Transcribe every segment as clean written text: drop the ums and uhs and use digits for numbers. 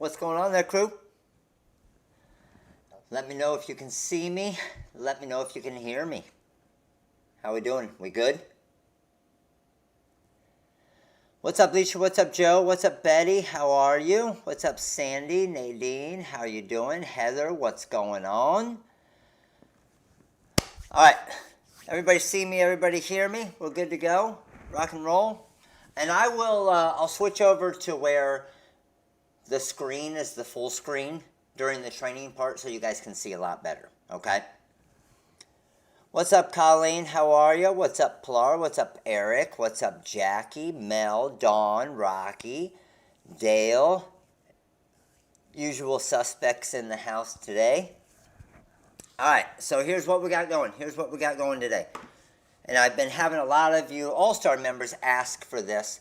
What's going on there, crew? Let me know if you can see me. Let me know if you can hear me. How we doing? We good? What's up, Leisha? What's up, Joe? What's up, Betty? How are you? What's up, Sandy? Nadine? How are you doing? Heather, what's going on? All right. Everybody see me? Everybody hear me? We're good to go? Rock and roll? And I'll switch over to where the screen is the full screen during the training part so you guys can see a lot better, okay? What's up, Colleen? How are you? What's up, Pilar? What's up, Eric? What's up, Jackie, Mel, Dawn, Rocky, Dale? Usual suspects in the house today. All right, so here's what we got going. Here's what we got going today. And I've been having a lot of you All-Star members ask for this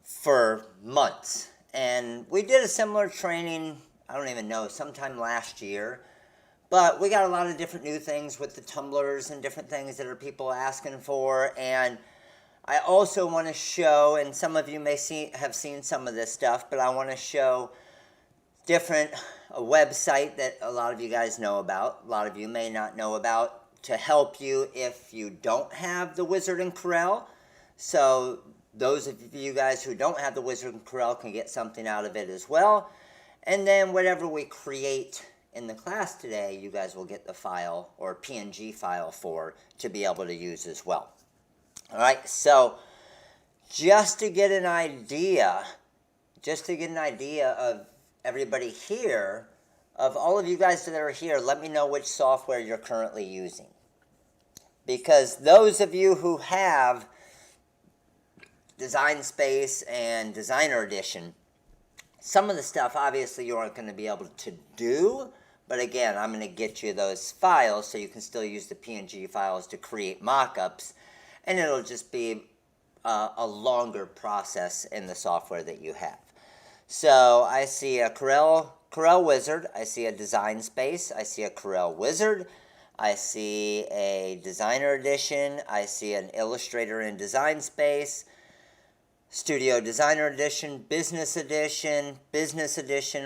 for months. And we did a similar training, I don't even know, sometime last year. But we got a lot of different new things with the tumblers and different things that are people asking for. And I also want to show, and some of you may have seen some of this stuff, but I want to show a website that a lot of you guys know about, a lot of you may not know about, to help you if you don't have the Wizard and Corel. So those of you guys who don't have the Wizard and Corel can get something out of it as well. And then whatever we create in the class today, you guys will get the file or PNG file to be able to use as well. All right, so just to get an idea of everybody here, of all of you guys that are here, let me know which software you're currently using. Because those of you who have Design Space and Designer Edition, some of the stuff obviously you aren't going to be able to do, but again, I'm going to get you those files so you can still use the PNG files to create mockups, and it'll just be a longer process in the software that you have. So I see a Corel Wizard, I see a Design Space, I see a Corel Wizard, I see a Designer Edition, I see an Illustrator in Design Space, Studio Designer Edition, Business Edition,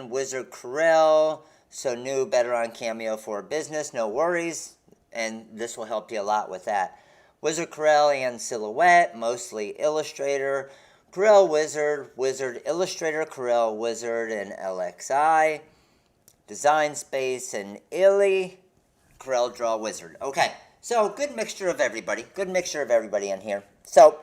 Wizard Corel, so new, better on Cameo for business, no worries, and this will help you a lot with that. Wizard Corel and Silhouette, mostly Illustrator, Corel Wizard, Wizard Illustrator, Corel Wizard and LXI, Design Space and Illy, Corel Draw Wizard. Okay, so good mixture of everybody in here. So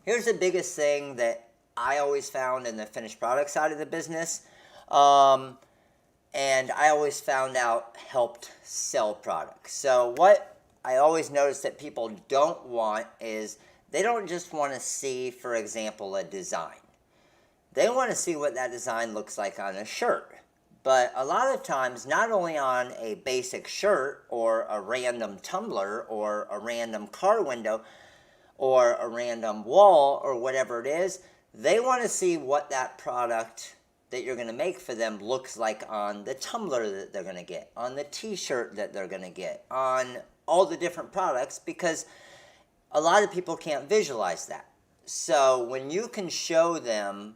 here's the biggest thing that I always found in the finished product side of the business, and I always found out helped sell products. So what I always notice that people don't want is they don't just want to see, for example, a design. They want to see what that design looks like on a shirt. But a lot of times, not only on a basic shirt or a random tumbler or a random car window or a random wall or whatever it is, they want to see what that product that you're going to make for them looks like on the tumbler that they're going to get, on the t-shirt that they're going to get, on all the different products, because a lot of people can't visualize that. So when you can show them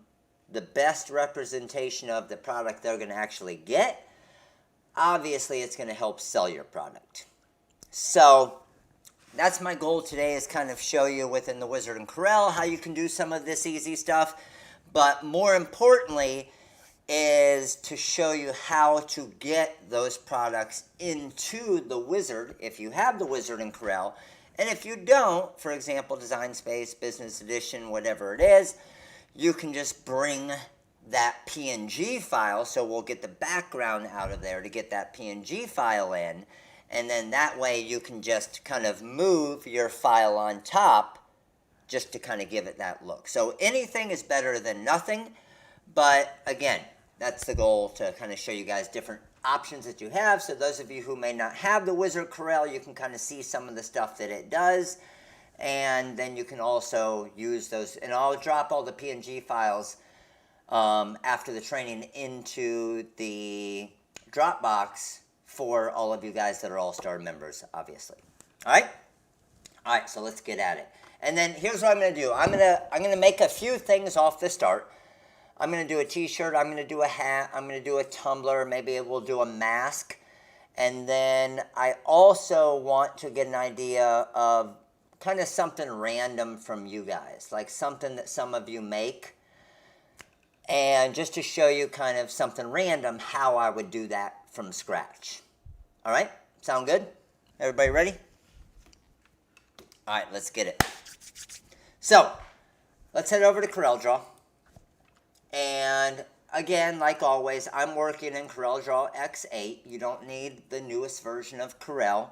the best representation of the product they're going to actually get, obviously it's going to help sell your product. So that's my goal today, is kind of show you within the Wizard and Corel how you can do some of this easy stuff. But more importantly is to show you how to get those products into the Wizard if you have the Wizard and Corel. And if you don't, for example, Design Space, Business Edition, whatever it is, you can just bring that PNG file, so we'll get the background out of there to get that PNG file in, and then that way you can just kind of move your file on top just to kind of give it that look. So anything is better than nothing, but again, that's the goal, to kind of show you guys different options that you have. So those of you who may not have the Wizard Corel, you can kind of see some of the stuff that it does. And then you can also use those, and I'll drop all the PNG files after the training into the Dropbox for all of you guys that are All-Star members, obviously. All right, so let's get at it. And then here's what I'm going to do. I'm going to make a few things off the start. I'm going to do a t-shirt, I'm going to do a hat, I'm going to do a tumbler, maybe we'll do a mask. And then I also want to get an idea of kind of something random from you guys, like something that some of you make. And just to show you kind of something random, how I would do that from scratch. All right, sound good? Everybody ready? All right, let's get it. So, let's head over to CorelDRAW. And again, like always, I'm working in CorelDRAW X8. You don't need the newest version of Corel.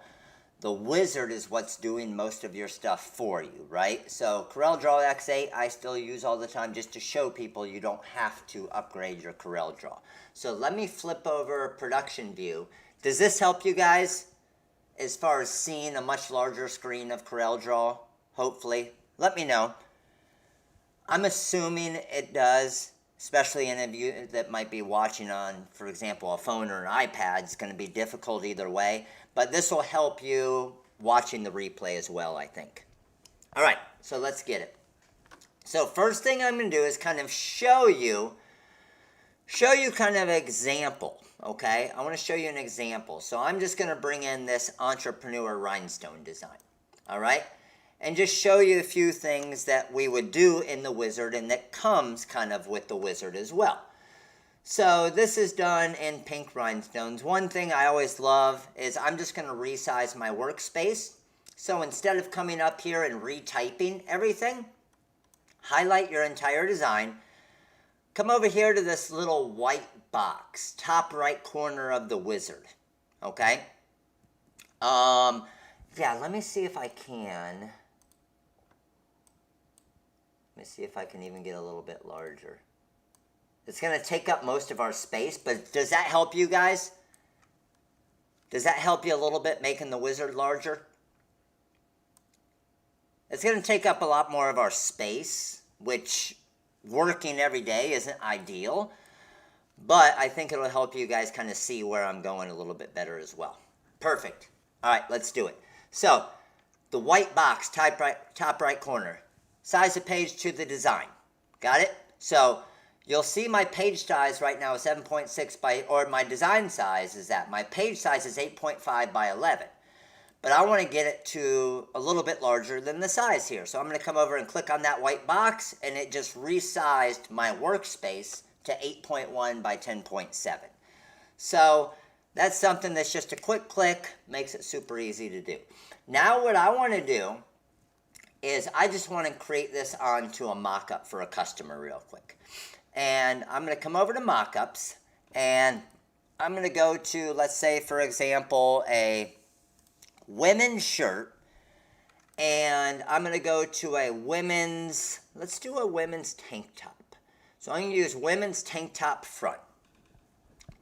The wizard is what's doing most of your stuff for you, right? So CorelDRAW X8 I still use all the time just to show people you don't have to upgrade your CorelDRAW. So let me flip over production view. Does this help you guys as far as seeing a much larger screen of CorelDRAW? Hopefully. Let me know. I'm assuming it does. Especially any of you that might be watching on, for example, a phone or an iPad. It's going to be difficult either way. But this will help you watching the replay as well, I think. All right, so let's get it. So first thing I'm going to do is kind of show you kind of an example, okay? I want to show you an example. So I'm just going to bring in this entrepreneur rhinestone design, all right? And just show you a few things that we would do in the wizard and that comes kind of with the wizard as well. So this is done in pink rhinestones. One thing I always love is I'm just going to resize my workspace. So instead of coming up here and retyping everything, highlight your entire design. Come over here to this little white box, top right corner of the wizard. Okay? Yeah, let me see if I can. Let me see if I can even get a little bit larger. It's going to take up most of our space, but does that help you guys? Does that help you a little bit making the wizard larger? It's going to take up a lot more of our space, which working every day isn't ideal, but I think it'll help you guys kind of see where I'm going a little bit better as well. Perfect. All right, let's do it. So, the white box, top right corner. Size of page to the design. Got it? So you'll see my page size right now is 7.6 by, or my design size is that. My page size is 8.5 by 11. But I want to get it to a little bit larger than the size here. So I'm going to come over and click on that white box, and it just resized my workspace to 8.1 by 10.7. So that's something that's just a quick click, makes it super easy to do. Now what I want to do is I just want to create this onto a mock-up for a customer real quick. And I'm going to come over to Mockups, and I'm going to go to, let's say, for example, a women's shirt, and I'm going to go to a women's, let's do a women's tank top. So I'm going to use women's tank top front.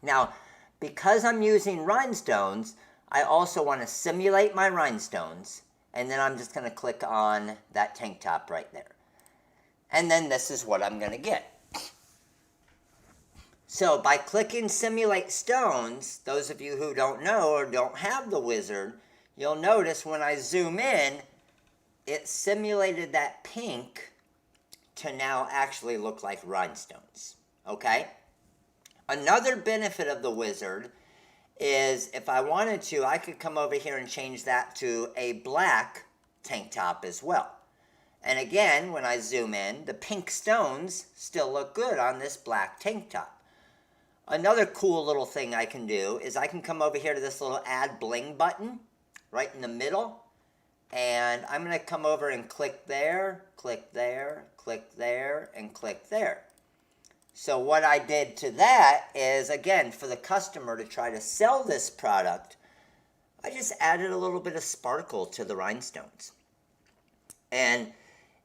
Now, because I'm using rhinestones, I also want to simulate my rhinestones, and then I'm just going to click on that tank top right there. And then this is what I'm going to get. So by clicking Simulate Stones, those of you who don't know or don't have the wizard, you'll notice when I zoom in, it simulated that pink to now actually look like rhinestones. Okay? Another benefit of the wizard is if I wanted to, I could come over here and change that to a black tank top as well. And again, when I zoom in, the pink stones still look good on this black tank top. Another cool little thing I can do is I can come over here to this little Add Bling button right in the middle. And I'm going to come over and click there, click there, click there, and click there. So what I did to that is, again, for the customer to try to sell this product, I just added a little bit of sparkle to the rhinestones. And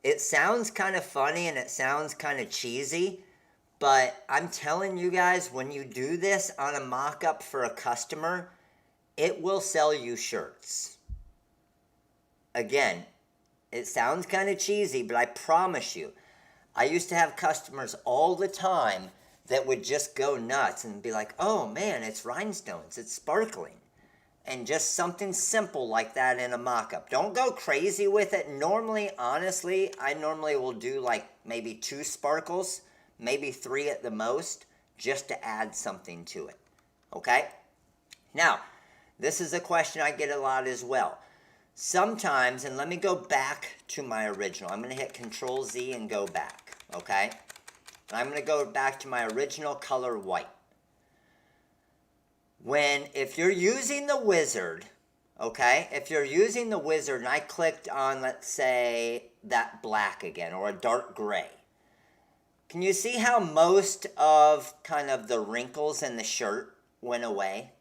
it sounds kind of funny and it sounds kind of cheesy, but I'm telling you guys, when you do this on a mock-up for a customer, it will sell you shirts. Again, it sounds kind of cheesy, but I promise you, I used to have customers all the time that would just go nuts and be like, oh man, it's rhinestones, it's sparkling. And just something simple like that in a mock-up. Don't go crazy with it. Normally, honestly, I normally will do like maybe 2 sparkles maybe 3 at the most, just to add something to it. Okay? Now, this is a question I get a lot as well. Sometimes, and let me go back to my original. I'm going to hit Control Z and go back. Okay? And I'm going to go back to my original color white. If you're using the wizard, okay, if you're using the wizard and I clicked on, let's say, that black again, or a dark gray, can you see how most of kind of the wrinkles in the shirt went away?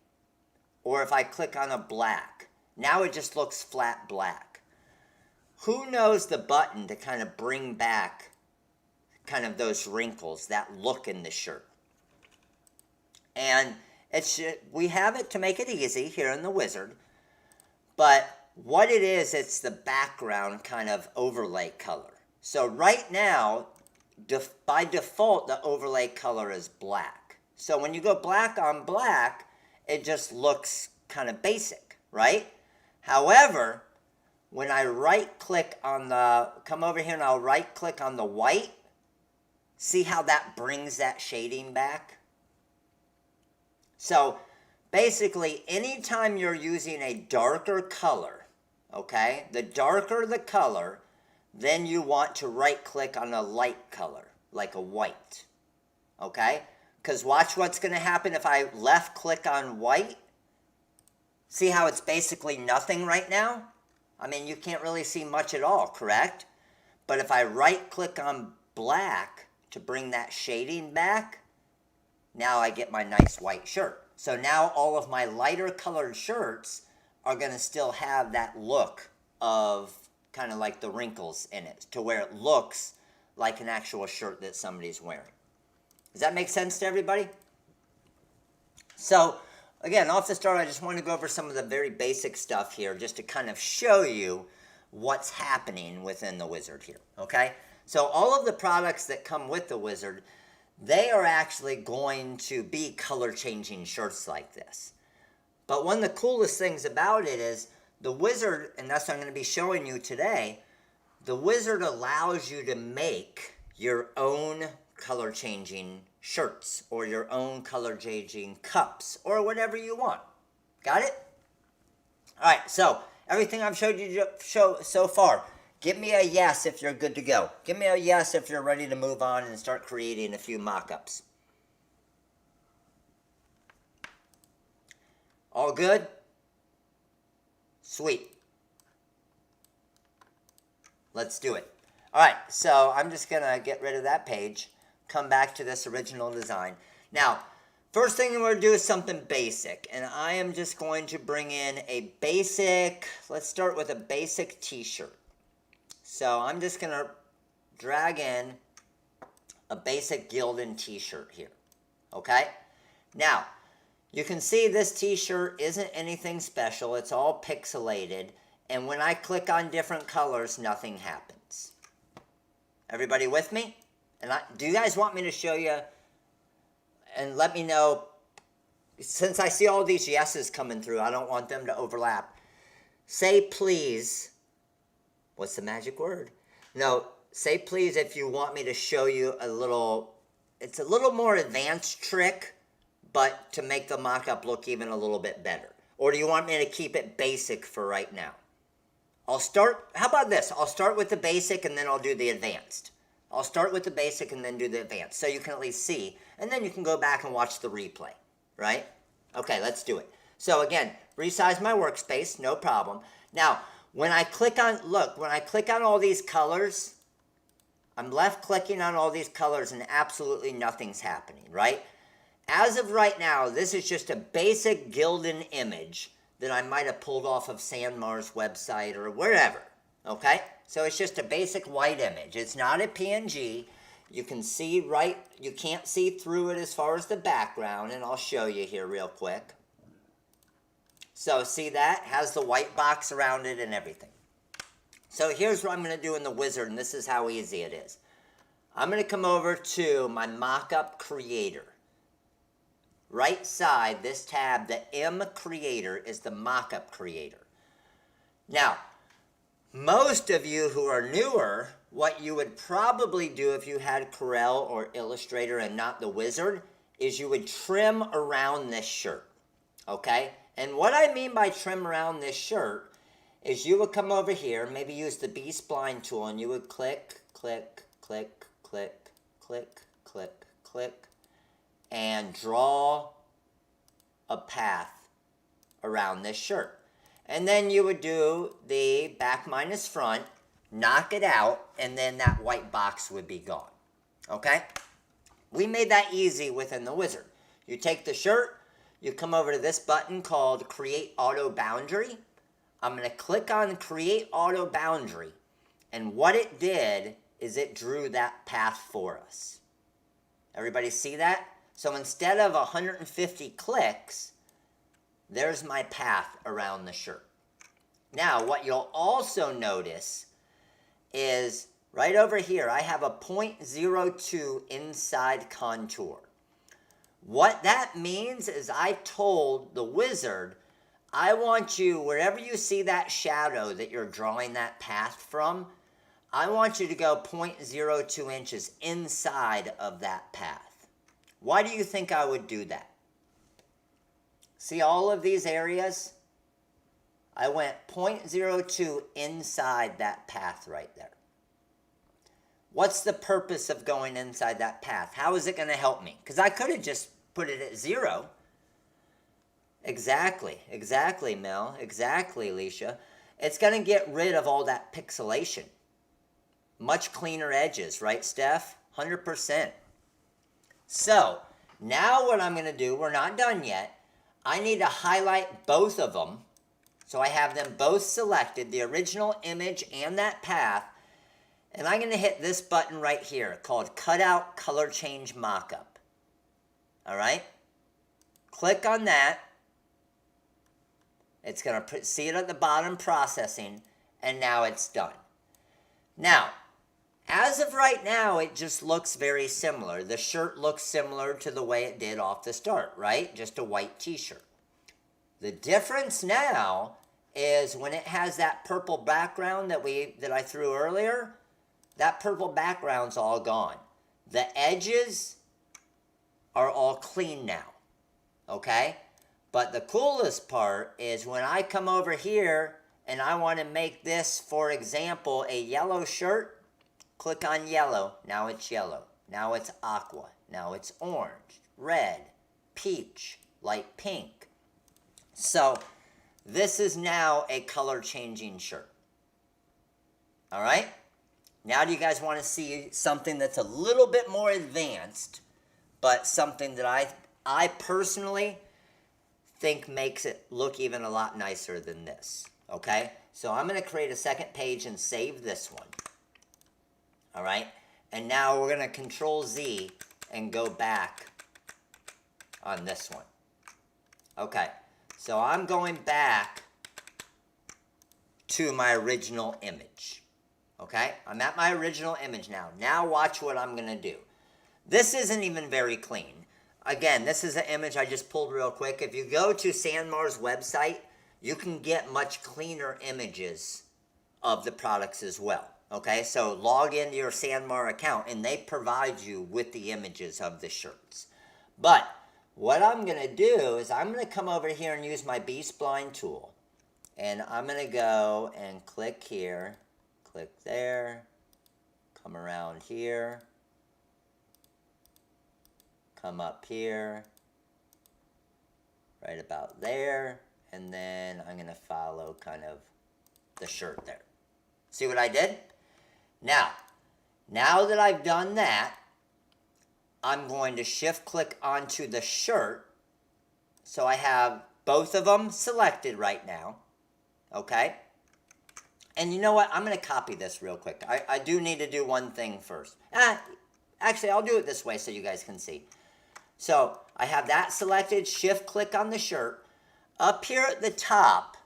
Or if I click on a black, now it just looks flat black. Who knows the button to kind of bring back kind of those wrinkles, that look in the shirt? And we have it to make it easy here in the wizard, but what it is, it's the background kind of overlay color. So right now, by default, the overlay color is black. So when you go black on black, it just looks kind of basic, right? However, when I right-click on come over here and I'll right-click on the white, see how that brings that shading back? So basically, anytime you're using a darker color, okay, the darker the color, then you want to right-click on a light color, like a white, okay? Because watch what's going to happen if I left-click on white. See how it's basically nothing right now? I mean, you can't really see much at all, correct? But if I right-click on black to bring that shading back, now I get my nice white shirt. So now all of my lighter colored shirts are going to still have that look of kind of like the wrinkles in it, to where it looks like an actual shirt that somebody's wearing. Does that make sense to everybody? So again, off the start, I just want to go over some of the very basic stuff here just to kind of show you what's happening within the wizard here, okay? So all of the products that come with the wizard, they are actually going to be color changing shirts like this. But one of the coolest things about it is the wizard, and that's what I'm going to be showing you today, the wizard allows you to make your own color changing shirts or your own color changing cups or whatever you want. Got it? All right, so everything I've showed you so far, give me a yes if you're good to go. Give me a yes if you're ready to move on and start creating a few mock-ups. All good? Sweet. Let's do it. All right, so I'm just going to get rid of that page, come back to this original design. Now, first thing we're going to do is something basic, and I am just going to bring in a basic, let's start with a basic t-shirt. So I'm just going to drag in a basic Gildan t-shirt here, okay? Now, you can see this t-shirt isn't anything special. It's all pixelated, and when I click on different colors, nothing happens. Everybody with me? And do you guys want me to show you and let me know, since I see all these yeses coming through, I don't want them to overlap. Say please. What's the magic word? No, say please if you want me to show you a little, it's a little more advanced trick, but to make the mock-up look even a little bit better. Or do you want me to keep it basic for right now? How about this? I'll start with the basic and then I'll do the advanced. I'll start with the basic and then do the advanced, so you can at least see, and then you can go back and watch the replay, right? Okay, let's do it. So again, resize my workspace, no problem. Now, when I click on, when I click on all these colors, I'm left clicking on all these colors and absolutely nothing's happening, right? As of right now, this is just a basic Gildan image that I might have pulled off of Sanmar's website or wherever, okay? So it's just a basic white image. It's not a PNG. You can see you can't see through it as far as the background, and I'll show you here real quick. So see that? Has the white box around it and everything. So here's what I'm going to do in the wizard, and this is how easy it is. I'm going to come over to my Mockup Creator. Right side, this tab, the M Creator is the Mockup Creator. Now, Most of you who are newer, what you would probably do if you had Corel or Illustrator and not the Wizard is you would trim around this shirt, okay? And what I mean by trim around this shirt is you would come over here, maybe use the B-spline tool, and you would click, click, click, click, click, click, click, and draw a path around this shirt. And then you would do the back minus front, knock it out, and then that white box would be gone. Okay? We made that easy within the Wizard. You take the shirt, you come over to this button called Create Auto Boundary. I'm going to click on Create Auto Boundary, and what it did is it drew that path for us. Everybody see that? So instead of 150 clicks, there's my path around the shirt. Now, what you'll also notice is right over here, I have a 0.02 inside contour. What that means is I told the Wizard, I want you, wherever you see that shadow that you're drawing that path from, I want you to go 0.02 inches inside of that path. Why do you think I would do that? See all of these areas? I went 0.02 inside that path right there. What's the purpose of going inside that path? How is it going to help me? Because I could have just put it at 0. Exactly, Mel. Exactly, Alicia. It's going to get rid of all that pixelation. Much cleaner edges, right, Steph? 100%. So, now what I'm going to do, we're not done yet. I need to highlight both of them. So I have them both selected, the original image and that path. And I'm going to hit this button right here called Cutout Color Change Mockup. All right? Click on that. It's going to see it at the bottom, processing, and now it's done. Now, as of right now, it just looks very similar. The shirt looks similar to the way it did off the start, right? Just a white t-shirt. The difference now is when it has that purple background that I threw earlier, that purple background's all gone. The edges are all clean now, okay? But the coolest part is when I come over here and I want to make this, for example, a yellow shirt, click on yellow. Now it's yellow. Now it's aqua. Now it's orange, red, peach, light pink. So this is now a color changing shirt. All right? Now do you guys want to see something that's a little bit more advanced, but something that I personally think makes it look even a lot nicer than this. Okay? So I'm going to create a second page and save this one. All right? And now we're going to Control Z and go back on this one. Okay. So I'm going back to my original image. Okay? I'm at my original image now. Now watch what I'm going to do. This isn't even very clean. Again, this is an image I just pulled real quick. If you go to Sanmar's website, you can get much cleaner images of the products as well. Okay, so log into your Sanmar account and they provide you with the images of the shirts. But what I'm going to do is I'm going to come over here and use my B-spline tool. And I'm going to go and click here, click there, come around here, come up here, right about there, and then I'm going to follow kind of the shirt there. See what I did? Now that I've done that, I'm going to shift click onto the shirt. So I have both of them selected right now. Okay? And you know what? I'm going to copy this real quick. I do need to do one thing first. Actually, I'll do it this way so you guys can see. So I have that selected. Shift click on the shirt. Up here at the top,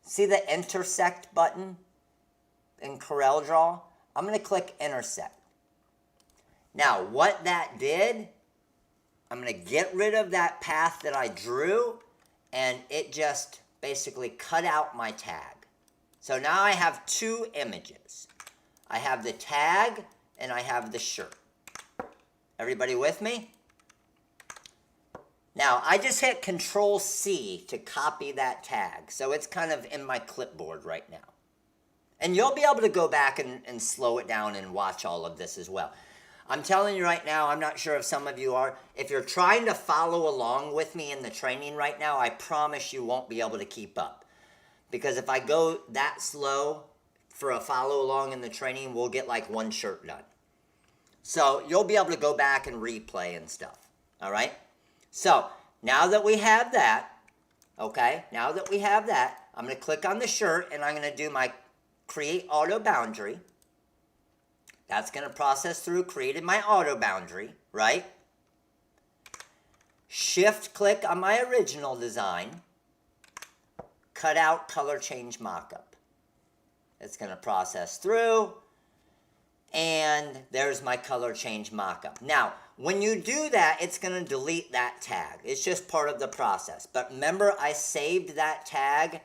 see the intersect button in CorelDRAW? I'm going to click intersect. Now, what that did, I'm going to get rid of that path that I drew, and it just basically cut out my tag. So now I have two images. I have the tag and I have the shirt. Everybody with me? Now, I just hit Control C to copy that tag. So it's kind of in my clipboard right now. And you'll be able to go back and slow it down and watch all of this as well. I'm telling you right now, I'm not sure if some of you are. If you're trying to follow along with me in the training right now, I promise you won't be able to keep up. Because if I go that slow for a follow along in the training, we'll get like one shirt done. So you'll be able to go back and replay and stuff. All right? So now that we have that, okay, now that we have that, I'm going to click on the shirt and I'm going to do my create auto boundary. That's going to process through, created my auto boundary, right? Shift click on my original design. Cut out color change mockup. It's going to process through. And there's my color change mockup. Now, when you do that, it's going to delete that tag. It's just part of the process. But remember, I saved that tag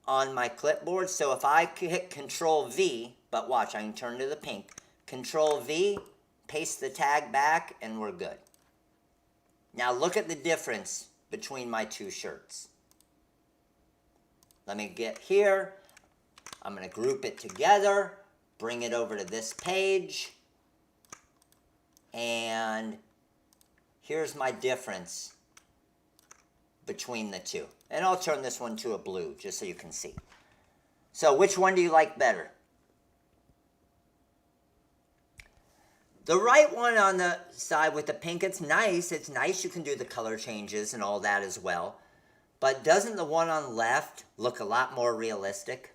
on my clipboard. So if I hit Control V, but watch, I can turn to the pink. Control V, paste the tag back, and we're good. Now look at the difference between my two shirts. Let me get here. I'm going to group it together, bring it over to this page, and here's my difference between the two. And I'll turn this one to a blue just so you can see. So which one do you like better? The right one on the side with the pink, it's nice. It's nice you can do the color changes and all that as well. But doesn't the one on the left look a lot more realistic?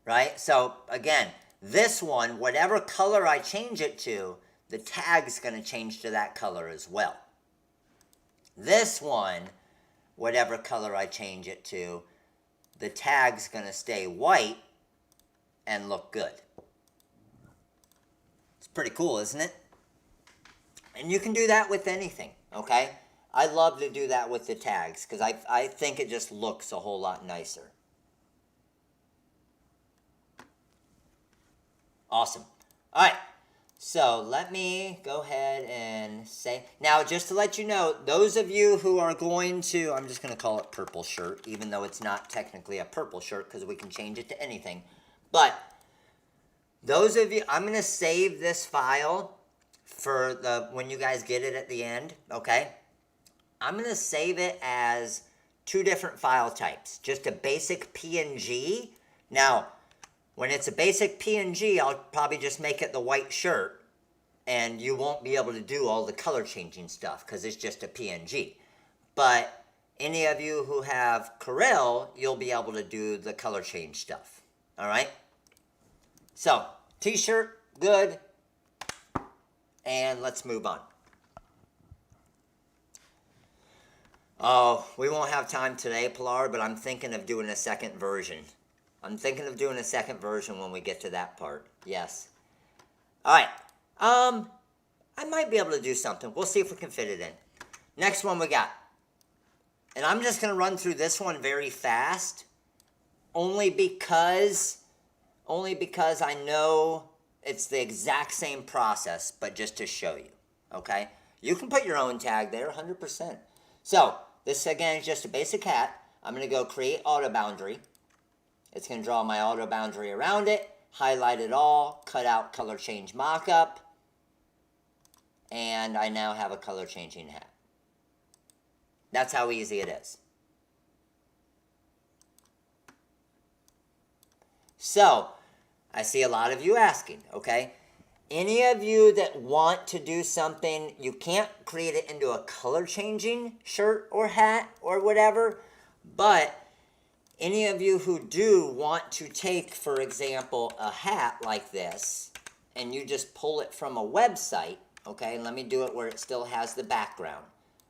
Right? So again, this one, whatever color I change it to, the tag's going to change to that color as well. This one, whatever color I change it to, the tag's going to stay white and look good. It's pretty cool, isn't it? And you can do that with anything, okay? I love to do that with the tags because I think it just looks a whole lot nicer. Awesome. All right. So let me go ahead and say, now just to let you know, those of you who are going to, I'm just going to call it purple shirt, even though it's not technically a purple shirt because we can change it to anything. But those of you, I'm going to save this file for when you guys get it at the end, okay? I'm going to save it as two different file types, just a basic PNG. Now, when it's a basic PNG, I'll probably just make it the white shirt, and you won't be able to do all the color changing stuff because it's just a PNG. But any of you who have Corel, you'll be able to do the color change stuff. All right? So, t-shirt, good. And let's move on. Oh, we won't have time today, Pilar, but I'm thinking of doing a second version. I'm thinking of doing a second version when we get to that part. Yes. All right. I might be able to do something. We'll see if we can fit it in. Next one we got. And I'm just going to run through this one very fast. Only because I know it's the exact same process, but just to show you. Okay? You can put your own tag there, 100%. So, this again is just a basic hat. I'm going to go create auto boundary. It's going to draw my auto boundary around it, highlight it all, cut out color change mockup, and I now have a color changing hat. That's how easy it is. So, I see a lot of you asking, okay? Any of you that want to do something, you can't create it into a color changing shirt or hat or whatever, but any of you who do want to take, for example, a hat like this, and you just pull it from a website, okay, let me do it where it still has the background.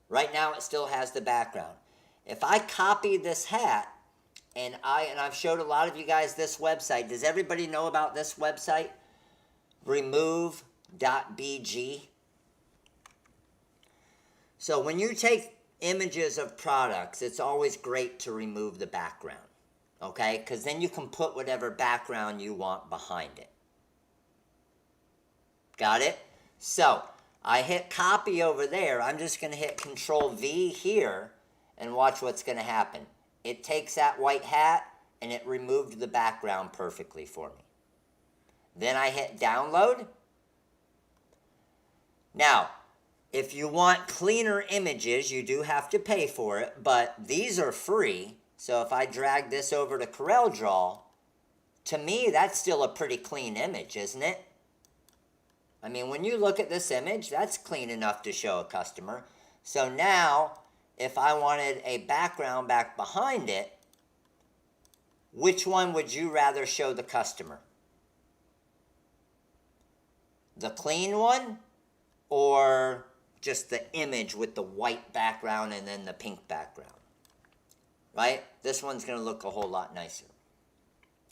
Right now it still has the background. If I copy this hat, and I've showed a lot of you guys this website. Does everybody know about this website? Remove.bg. So when you take images of products, it's always great to remove the background. Okay, because then you can put whatever background you want behind it. Got it? So I hit copy over there. I'm just going to hit Control V here and watch what's going to happen. It takes that white hat and it removed the background perfectly for me. Then I hit download. Now, if you want cleaner images, you do have to pay for it, but these are free. So if I drag this over to CorelDRAW, to me, that's still a pretty clean image, isn't it? I mean, when you look at this image, that's clean enough to show a customer. So now, if I wanted a background back behind it, which one would you rather show the customer? The clean one, or just the image with the white background and then the pink background? Right? This one's going to look a whole lot nicer.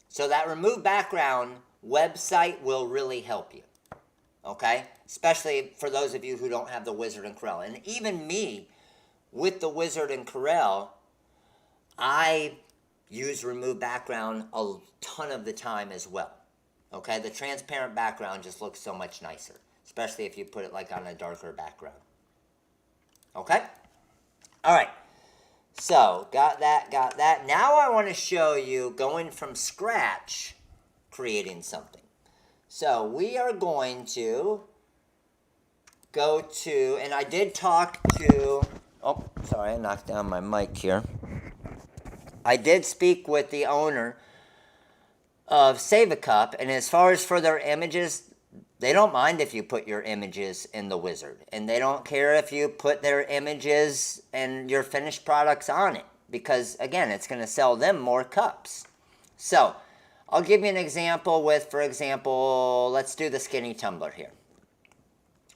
So that remove background website will really help you. Okay? Especially for those of you who don't have the Wizard and Corel. And even me, with the Wizard and Corel, I use remove background a ton of the time as well. Okay? The transparent background just looks so much nicer. Especially if you put it like on a darker background. Okay? Alright. So, got that. Now I want to show you going from scratch, creating something. So, we are going to go to, and I did talk to, oh, sorry, I knocked down my mic here. I did speak with the owner of Save a Cup, and as far as for their images, they don't mind if you put your images in the Wizard. And they don't care if you put their images and your finished products on it. Because, again, it's going to sell them more cups. So, I'll give you an example with, for example, let's do the skinny tumbler here.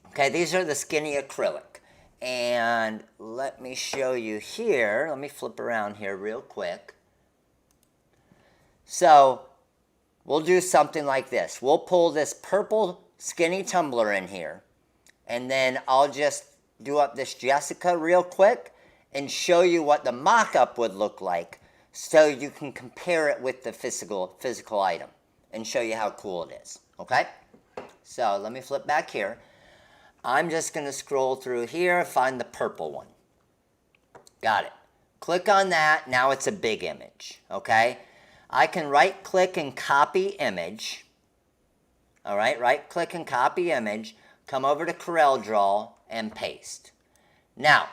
Okay, these are the skinny acrylic. And let me show you here. Let me flip around here real quick. So, we'll do something like this. We'll pull this purple skinny tumbler in here, and then I'll just do up this Jessica real quick and show you what the mock-up would look like so you can compare it with the physical item and show you how cool it is. Okay? So let me flip back here. I'm just going to scroll through here, find the purple one. Got it. Click on that. Now it's a big image. Okay? I can right-click and copy image. All right, right-click and copy image, come over to CorelDRAW and paste. Now,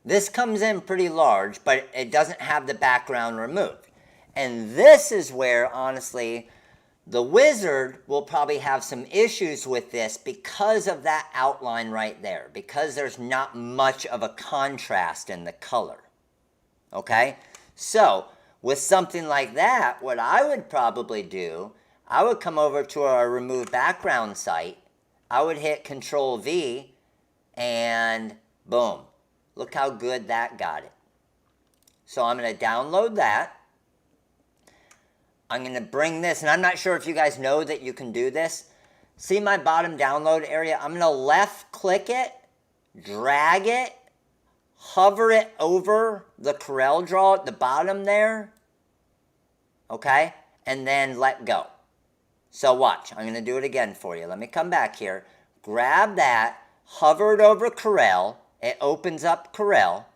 this comes in pretty large, but it doesn't have the background removed. And this is where, honestly, the Wizard will probably have some issues with this because of that outline right there, because there's not much of a contrast in the color. Okay? So, with something like that, what I would probably do, I would come over to our remove background site. I would hit Control V and boom. Look how good that got it. So I'm going to download that. I'm going to bring this, and I'm not sure if you guys know that you can do this. See my bottom download area? I'm going to left click it, drag it, hover it over the CorelDRAW at the bottom there. Okay? And then let go. So watch, I'm going to do it again for you. Let me come back here. Grab that, hover it over Corel. It opens up Corel.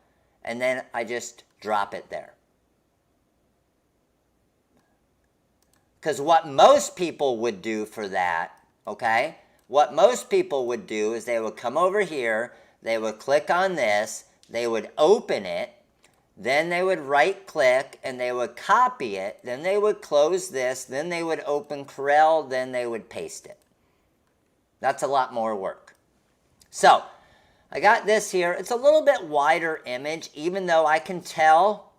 And then I just drop it there. Because what most people would do for that, okay? What most people would do is they would come over here. They would click on this. They would open it. Then they would right-click, and they would copy it. Then they would close this. Then they would open Corel. Then they would paste it. That's a lot more work. So, I got this here. It's a little bit wider image, even though I can tell.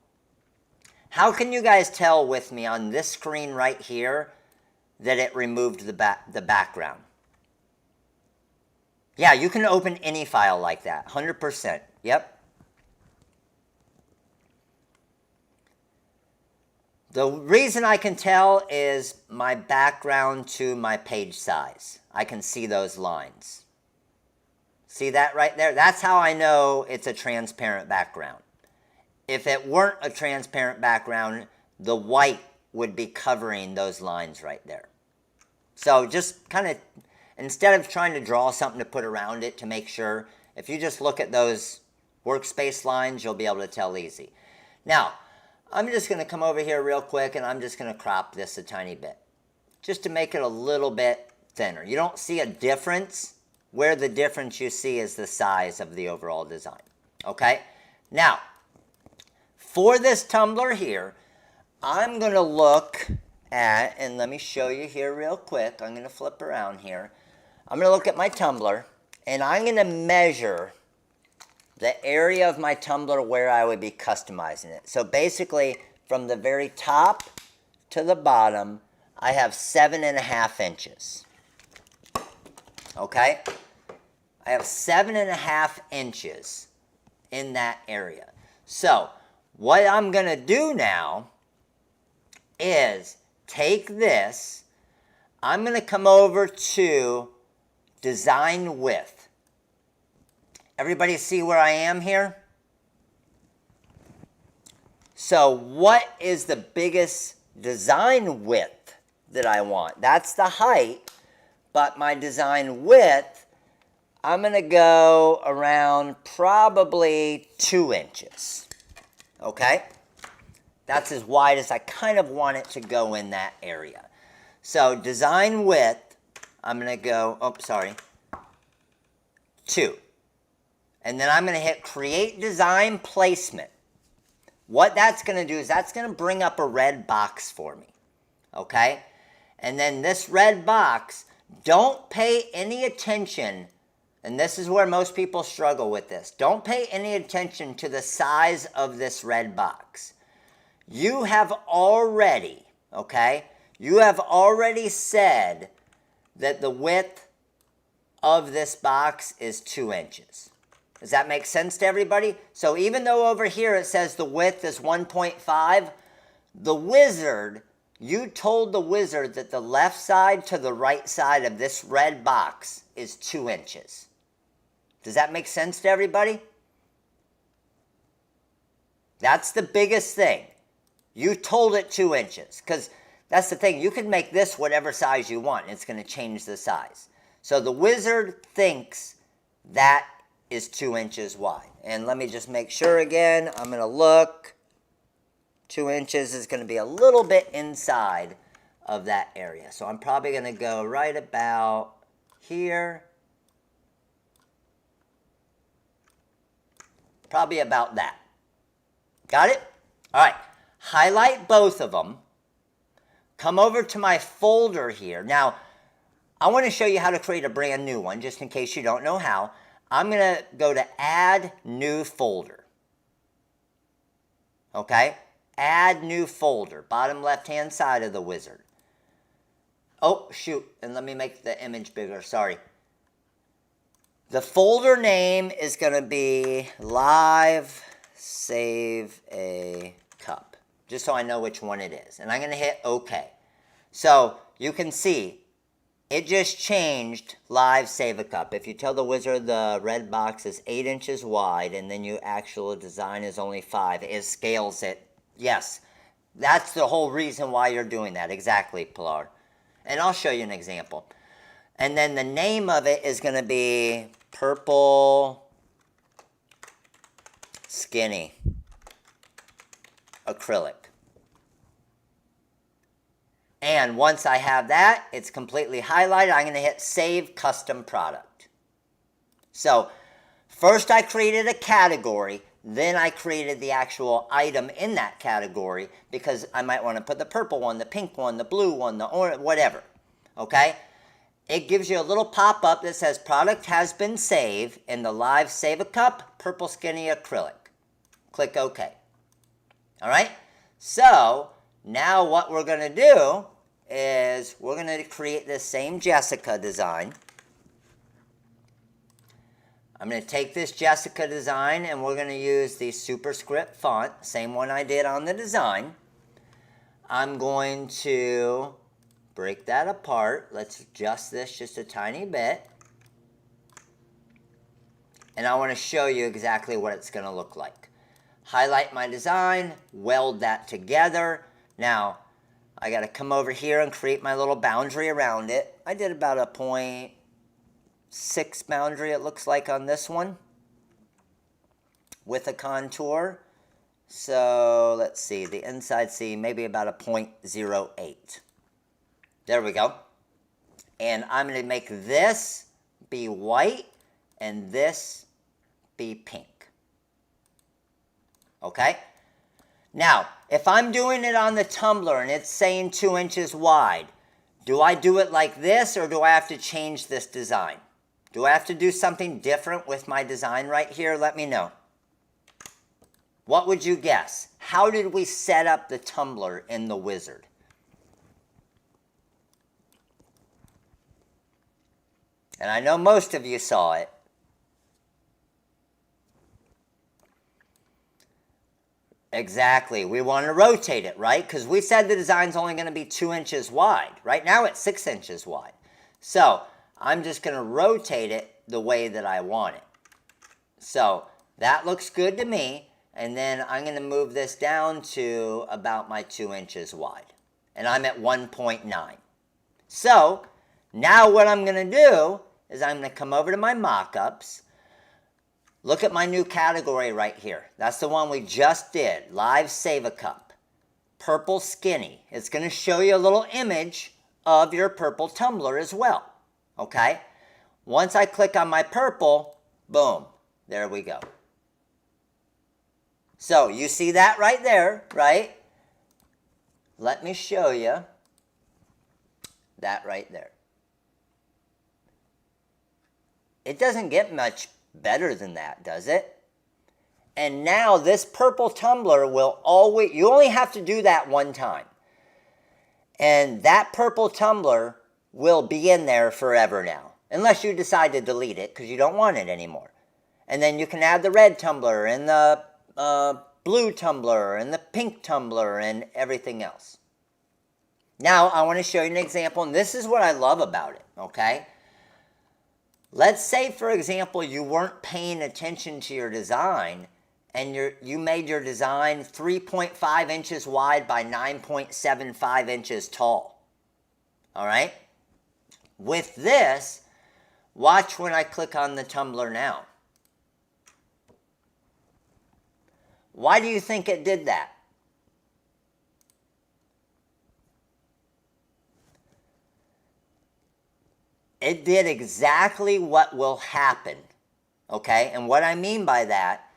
How can you guys tell with me on this screen right here that it removed the background? Yeah, you can open any file like that. 100%. Yep. The reason I can tell is my background to my page size. I can see those lines. See that right there? That's how I know it's a transparent background. If it weren't a transparent background, the white would be covering those lines right there. So just kind of, instead of trying to draw something to put around it to make sure, if you just look at those workspace lines, you'll be able to tell easy. Now, I'm just going to come over here real quick and I'm just going to crop this a tiny bit, just to make it a little bit thinner. You don't see a difference. Where the difference you see is the size of the overall design. Okay? Now, for this tumbler here, I'm going to look at, and let me show you here real quick. I'm going to flip around here. I'm going to look at my tumbler, and I'm going to measure the area of my tumbler where I would be customizing it. So basically, from the very top to the bottom, I have 7.5 inches. Okay? I have 7.5 inches in that area. So, what I'm going to do now is take this, I'm going to come over to Design Width. Everybody see where I am here? So what is the biggest design width that I want? That's the height, but my design width, I'm going to go around probably 2 inches. Okay? That's as wide as I kind of want it to go in that area. So design width, I'm going to go, 2. And then I'm going to hit Create Design Placement. What that's going to do is that's going to bring up a red box for me. Okay? And then this red box, don't pay any attention, and this is where most people struggle with this. Don't pay any attention to the size of this red box. You have already, okay, you have already said that the width of this box is 2 inches. Does that make sense to everybody? So even though over here it says the width is 1.5, the wizard, you told the wizard that the left side to the right side of this red box is 2 inches. Does that make sense to everybody? That's the biggest thing. You told it 2 inches, because that's the thing. You can make this whatever size you want, and it's going to change the size. So the wizard thinks that is 2 inches wide. And let me just make sure again. I'm going to look. 2 inches is going to be a little bit inside of that area. So I'm probably going to go right about here. Probably about that. Got it? All right. Highlight both of them. Come over to my folder here. Now, I want to show you how to create a brand new one, just in case you don't know how. I'm going to go to Add New Folder. Okay? Add New Folder. Bottom left-hand side of the wizard. Oh, shoot. And let me make the image bigger. Sorry. The folder name is going to be Live Save a Cup. Just so I know which one it is. And I'm going to hit OK. So you can see it just changed Live Save a Cup. If you tell the wizard the red box is 8 inches wide and then your actual design is only 5, it scales it. Yes, that's the whole reason why you're doing that. Exactly, Pilar. And I'll show you an example. And then the name of it is going to be Purple Skinny Acrylic. And once I have that, it's completely highlighted. I'm going to hit Save Custom Product. So first I created a category, then I created the actual item in that category because I might want to put the purple one, the pink one, the blue one, the orange, whatever. Okay? It gives you a little pop-up that says product has been saved in the Live Save a Cup Purple Skinny Acrylic. Click OK. All right? So now what we're going to do is we're going to create this same Jessica design. I'm going to take this Jessica design and we're going to use the superscript font, same one I did on the design. I'm going to break that apart. Let's adjust this just a tiny bit. And I want to show you exactly what it's going to look like. Highlight my design, weld that together. Now, I got to come over here and create my little boundary around it. I did about a 0.6 boundary, it looks like, on this one with a contour. So let's see, the inside C, maybe about a 0.08. There we go. And I'm going to make this be white and this be pink. Okay? Now, if I'm doing it on the tumbler and it's saying 2 inches wide, do I do it like this or do I have to change this design? Do I have to do something different with my design right here? Let me know. What would you guess? How did we set up the tumbler in the wizard? And I know most of you saw it. Exactly. We want to rotate it, right? Because we said the design's only going to be 2 inches wide. Right now it's 6 inches wide. So I'm just going to rotate it the way that I want it. So that looks good to me. And then I'm going to move this down to about my 2 inches wide. And I'm at 1.9. So now what I'm going to do is I'm going to come over to my mockups. Look at my new category right here. That's the one we just did. Live Save a Cup. Purple Skinny. It's going to show you a little image of your purple tumbler as well. Okay? Once I click on my purple, boom. There we go. So you see that right there, right? Let me show you that right there. It doesn't get much better than that, does it? And now this purple tumbler will always, you only have to do that one time. And that purple tumbler will be in there forever now. Unless you decide to delete it because you don't want it anymore. And then you can add the red tumbler and the blue tumbler and the pink tumbler and everything else. Now I want to show you an example, and this is what I love about it, okay? Let's say, for example, you weren't paying attention to your design and you made your design 3.5 inches wide by 9.75 inches tall. All right? With this, watch when I click on the tumbler now. Why do you think it did that? It did exactly what will happen, okay? And what I mean by that,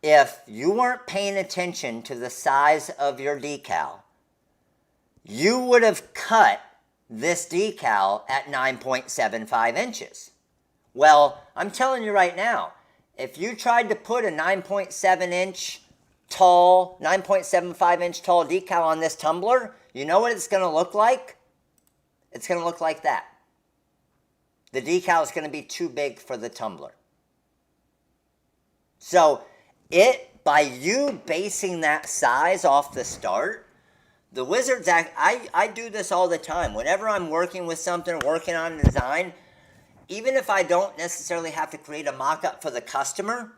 if you weren't paying attention to the size of your decal, you would have cut this decal at 9.75 inches. Well, I'm telling you right now, if you tried to put a 9.75 inch tall decal on this tumbler, you know what it's going to look like? It's going to look like that. The decal is going to be too big for the tumbler. So by you basing that size off the start, the Wizards Act, I do this all the time. Whenever I'm working with something, working on a design, even if I don't necessarily have to create a mock-up for the customer,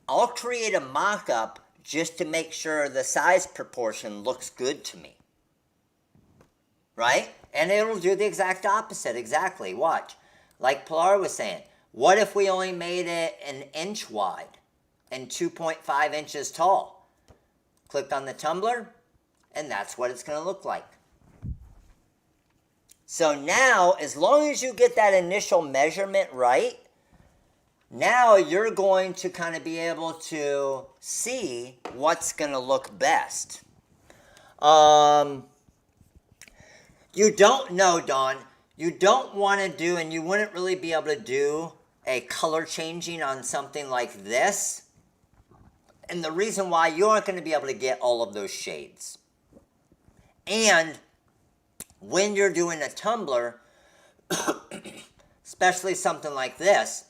I'll create a mock-up just to make sure the size proportion looks good to me. Right? And it'll do the exact opposite. Exactly. Watch. Like Pilar was saying, what if we only made it 1 inch wide and 2.5 inches tall? Click on the tumbler, and that's what it's going to look like. So now, as long as you get that initial measurement right, now you're going to kind of be able to see what's going to look best. You don't know, Dawn. You don't want to do, and you wouldn't really be able to do a color changing on something like this. And the reason why, you aren't going to be able to get all of those shades. And when you're doing a tumbler, especially something like this,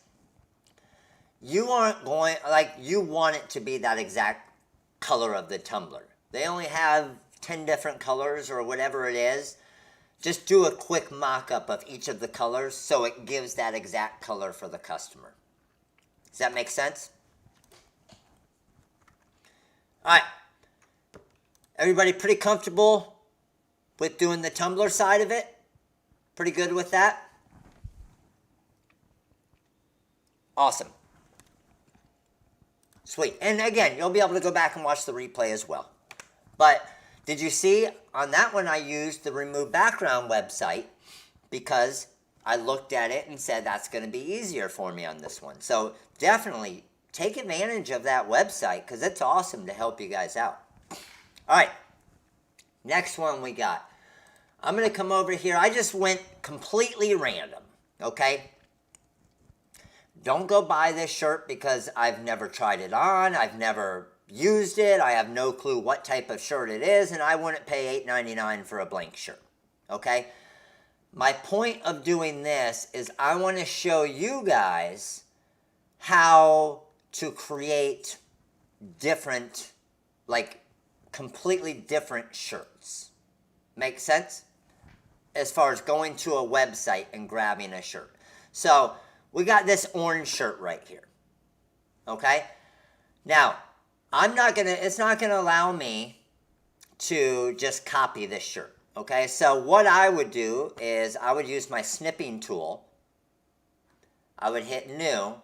you aren't going, you want it to be that exact color of the tumbler. They only have 10 different colors or whatever it is. Just do a quick mock-up of each of the colors so it gives that exact color for the customer. Does that make sense? All right. Everybody pretty comfortable with doing the tumbler side of it? Pretty good with that? Awesome. Sweet. And again, you'll be able to go back and watch the replay as well. But did you see on that one I used the remove background website because I looked at it and said that's going to be easier for me on this one. So definitely take advantage of that website because it's awesome to help you guys out. All right. Next one we got. I'm going to come over here. I just went completely random. Okay. Don't go buy this shirt because I've never tried it on. I've never used it. I have no clue what type of shirt it is, and I wouldn't pay $8.99 for a blank shirt. Okay? My point of doing this is I want to show you guys how to create different, like completely different shirts. Make sense? As far as going to a website and grabbing a shirt. So we got this orange shirt right here. Okay? Now, it's not gonna allow me to just copy this shirt. Okay? So what I would do is I would use my snipping tool. I would hit new.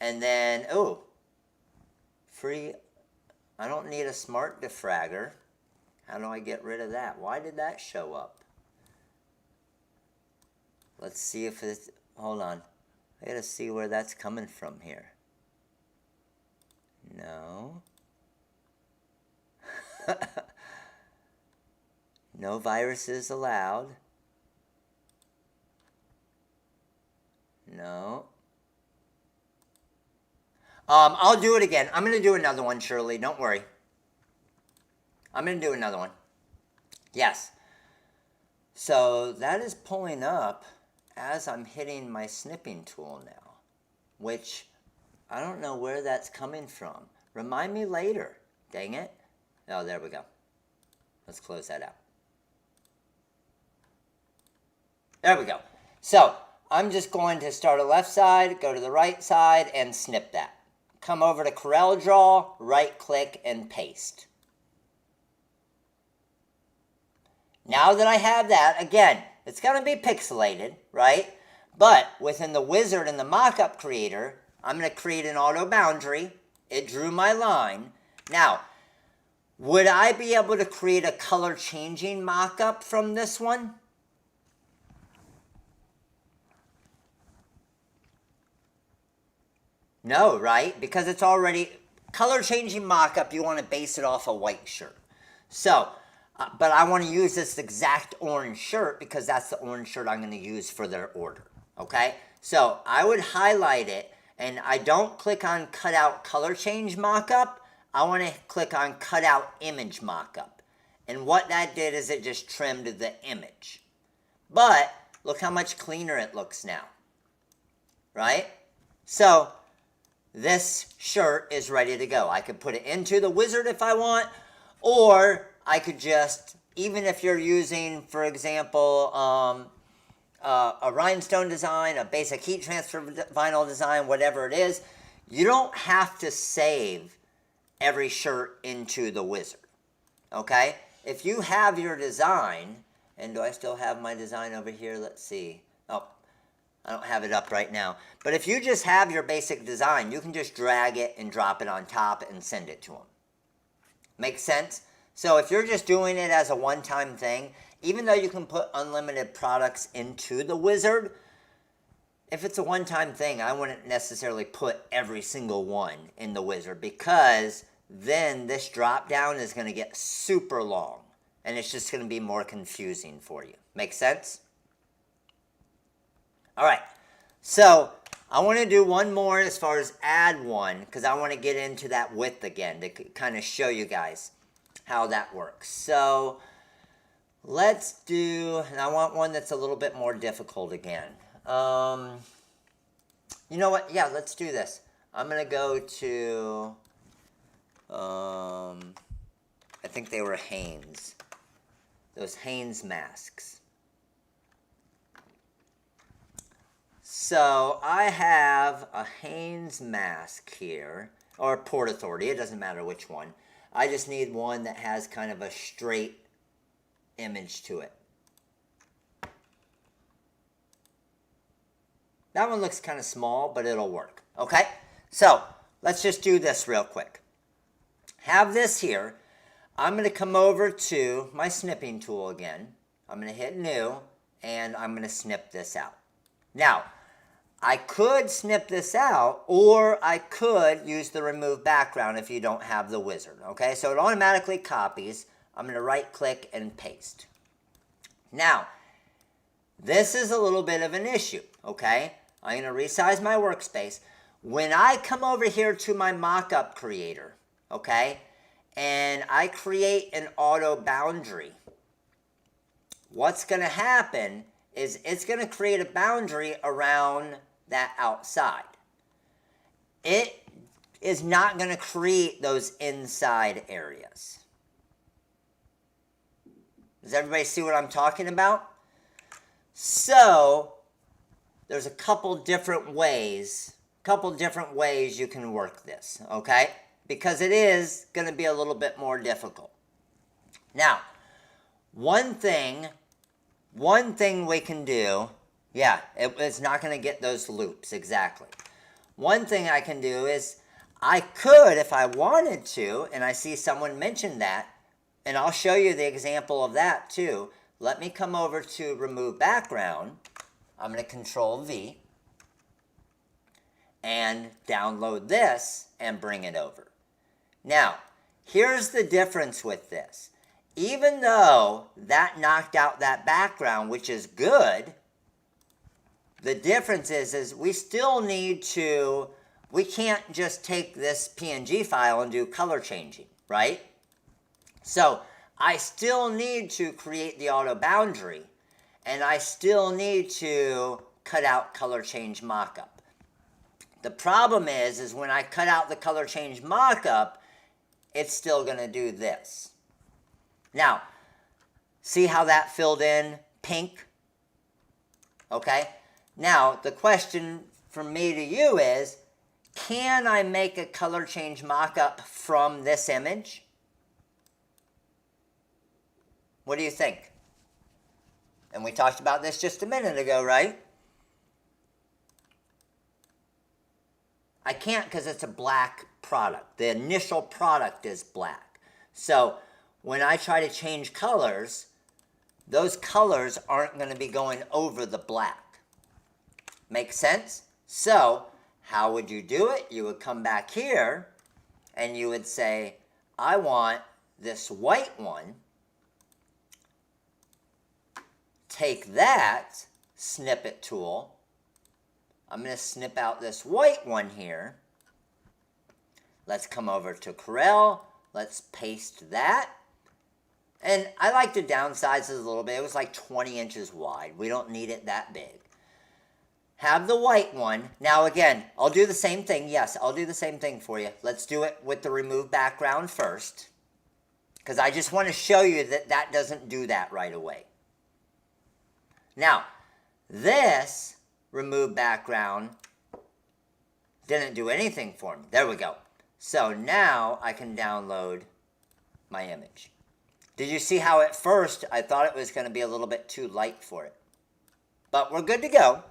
And then, free. I don't need a smart defragger. How do I get rid of that? Why did that show up? Let's see if it's, hold on. I gotta see where that's coming from here. No. No viruses allowed. No. I'll do it again. I'm gonna do another one, Shirley. Don't worry. I'm gonna do another one. Yes. So that is pulling up as I'm hitting my snipping tool now, which I don't know where that's coming from. Remind me later. Dang it. Oh, there we go. Let's close that out. There we go. So I'm just going to start a left side, go to the right side, and snip that. Come over to Corel Draw, right click, and paste. Now that I have that, again, it's going to be pixelated, right? But within the wizard and the mockup creator, I'm going to create an auto boundary. It drew my line. Now, would I be able to create a color changing mockup from this one? No, right? Because it's already color changing mockup, you want to base it off a white shirt. So, but I want to use this exact orange shirt because that's the orange shirt I'm going to use for their order. Okay? So I would highlight it, and I don't click on cutout color change mockup. I want to click on cutout image mockup. And what that did is it just trimmed the image. But look how much cleaner it looks now. Right? So this shirt is ready to go. I could put it into the wizard if I want, or I could just, even if you're using, for example, a rhinestone design, a basic heat transfer vinyl design, whatever it is, you don't have to save every shirt into the wizard, okay? If you have your design, and do I still have my design over here? Let's see. Oh, I don't have it up right now. But if you just have your basic design, you can just drag it and drop it on top and send it to them. Make sense? So if you're just doing it as a one-time thing, even though you can put unlimited products into the wizard, if it's a one-time thing, I wouldn't necessarily put every single one in the wizard because then this drop-down is going to get super long and it's just going to be more confusing for you. Make sense? All right. So I want to do one more as far as add one because I want to get into that width again to kind of show you guys how that works. So let's do, and I want one that's a little bit more difficult again. You know what? Yeah, let's do this. I'm going to go to, I think they were Hanes. Those Hanes masks. So I have a Hanes mask here, or Port Authority, it doesn't matter which one. I just need one that has kind of a straight image to it. That one looks kind of small, but it'll work. Okay, so let's just do this real quick. Have this here. I'm going to come over to my snipping tool again. I'm going to hit new, and I'm going to snip this out. Now, I could snip this out, or I could use the remove background if you don't have the wizard. Okay, so it automatically copies. I'm going to right click and paste. Now, this is a little bit of an issue. Okay, I'm going to resize my workspace. When I come over here to my mockup creator, okay, and I create an auto boundary, what's going to happen is it's going to create a boundary around that outside. It is not going to create those inside areas. Does everybody see what I'm talking about? So there's a couple different ways you can work this, okay? Because it is going to be a little bit more difficult. Now, one thing we can do, yeah, it's not going to get those loops, exactly. One thing I can do is, I could, if I wanted to, and I see someone mention that, and I'll show you the example of that too. Let me come over to remove background. I'm going to Control V and download this and bring it over. Now, here's the difference with this. Even though that knocked out that background, which is good, the difference is we still need to, we can't just take this PNG file and do color changing, right? So I still need to create the auto boundary, and I still need to cut out color change mockup. The problem is when I cut out the color change mockup, it's still going to do this. Now, see how that filled in pink? Okay. Now, the question from me to you is, can I make a color change mockup from this image? What do you think? And we talked about this just a minute ago, right? I can't because it's a black product. The initial product is black. So when I try to change colors, those colors aren't going to be going over the black. Make sense? So how would you do it? You would come back here and you would say, I want this white one. Take that snippet tool. I'm going to snip out this white one here. Let's come over to Corel. Let's paste that. And I like to downsize this a little bit. It was like 20 inches wide. We don't need it that big. Have the white one. Now again, I'll do the same thing. Yes, I'll do the same thing for you. Let's do it with the remove background first, because I just want to show you that that doesn't do that right away. Now, this remove background didn't do anything for me. There we go. So now I can download my image. Did you see how at first I thought it was going to be a little bit too light for it? But we're good to go.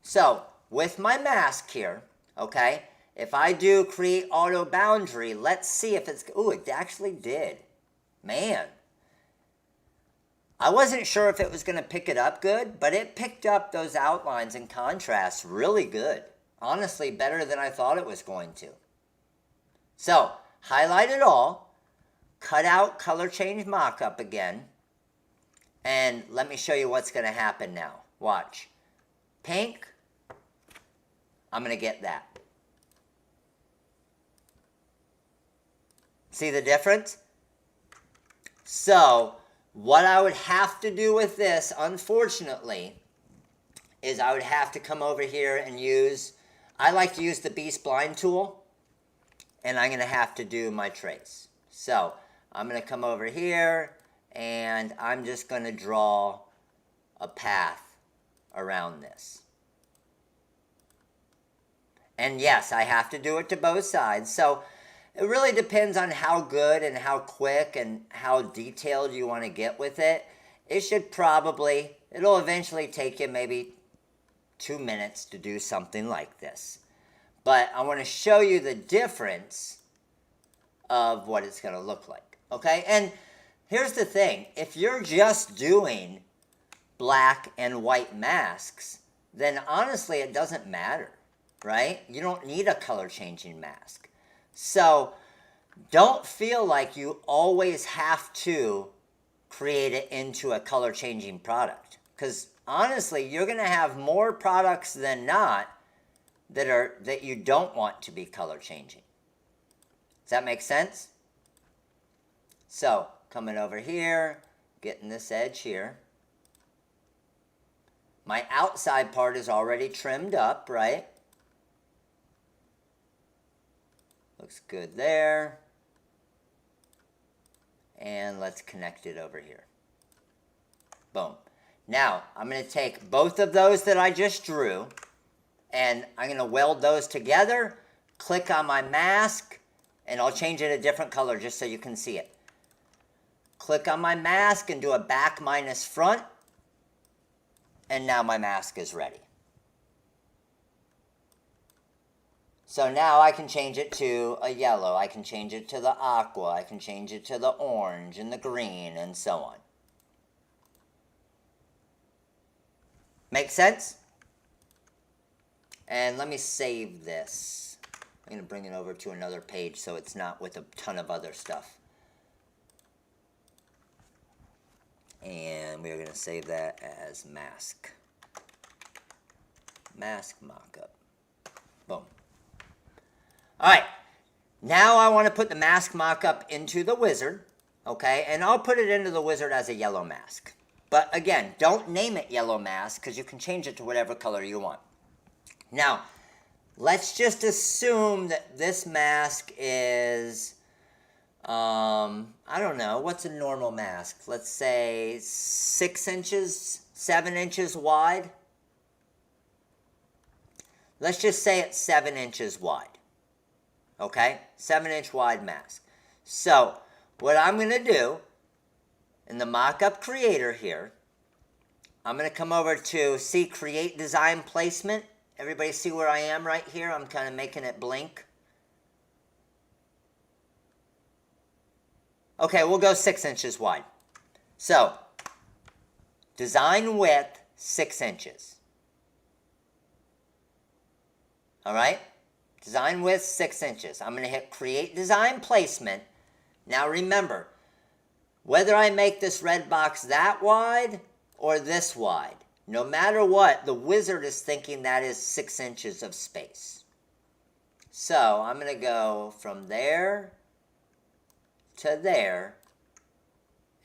So with my mask here, okay, if I do create auto boundary, let's see if it's, ooh, it actually did. Man. I wasn't sure if it was going to pick it up good, but it picked up those outlines and contrasts really good. Honestly, better than I thought it was going to. So, highlight it all, cut out color change mockup again, and let me show you what's going to happen now. Watch. Pink, I'm going to get that. See the difference? So, what I would have to do with this, unfortunately, is I would have to come over here and use, I like to use the B-spline tool, and I'm going to have to do my trace. So, I'm going to come over here, and I'm just going to draw a path around this. And yes, I have to do it to both sides. So, It really depends on how good and how quick and how detailed you want to get with it. It should probably, it'll eventually take you maybe 2 minutes to do something like this. But I want to show you the difference of what it's going to look like. Okay? And here's the thing. If you're just doing black and white masks, then honestly it doesn't matter, right? You don't need a color changing mask. So don't feel like you always have to create it into a color changing product, because honestly you're going to have more products than not that you don't want to be color changing. Does that make sense? So coming over here, getting this edge here. My outside part is already trimmed up, right? Looks good there. And let's connect it over here. Boom. Now, I'm going to take both of those that I just drew, and I'm going to weld those together, click on my mask, and I'll change it a different color just so you can see it. Click on my mask and do a back minus front, and now my mask is ready. So now I can change it to a yellow, I can change it to the aqua, I can change it to the orange and the green and so on. Make sense? And let me save this. I'm going to bring it over to another page so it's not with a ton of other stuff. And we're going to save that as mask. Mask mockup. Boom. Alright, now I want to put the mask mockup into the wizard, okay, and I'll put it into the wizard as a yellow mask. But again, don't name it yellow mask because you can change it to whatever color you want. Now, let's just assume that this mask is, I don't know, what's a normal mask? Let's say 6 inches, 7 inches wide. Let's just say it's 7 inches wide. Okay, 7-inch wide mask. So what I'm going to do in the mockup creator here, I'm going to come over to see create design placement. Everybody see where I am right here? I'm kind of making it blink. Okay, we'll go 6 inches wide. So design width 6 inches. All right. Design width 6 inches. I'm going to hit create design placement. Now remember, whether I make this red box that wide or this wide, no matter what, the wizard is thinking that is 6 inches of space. So I'm going to go from there to there,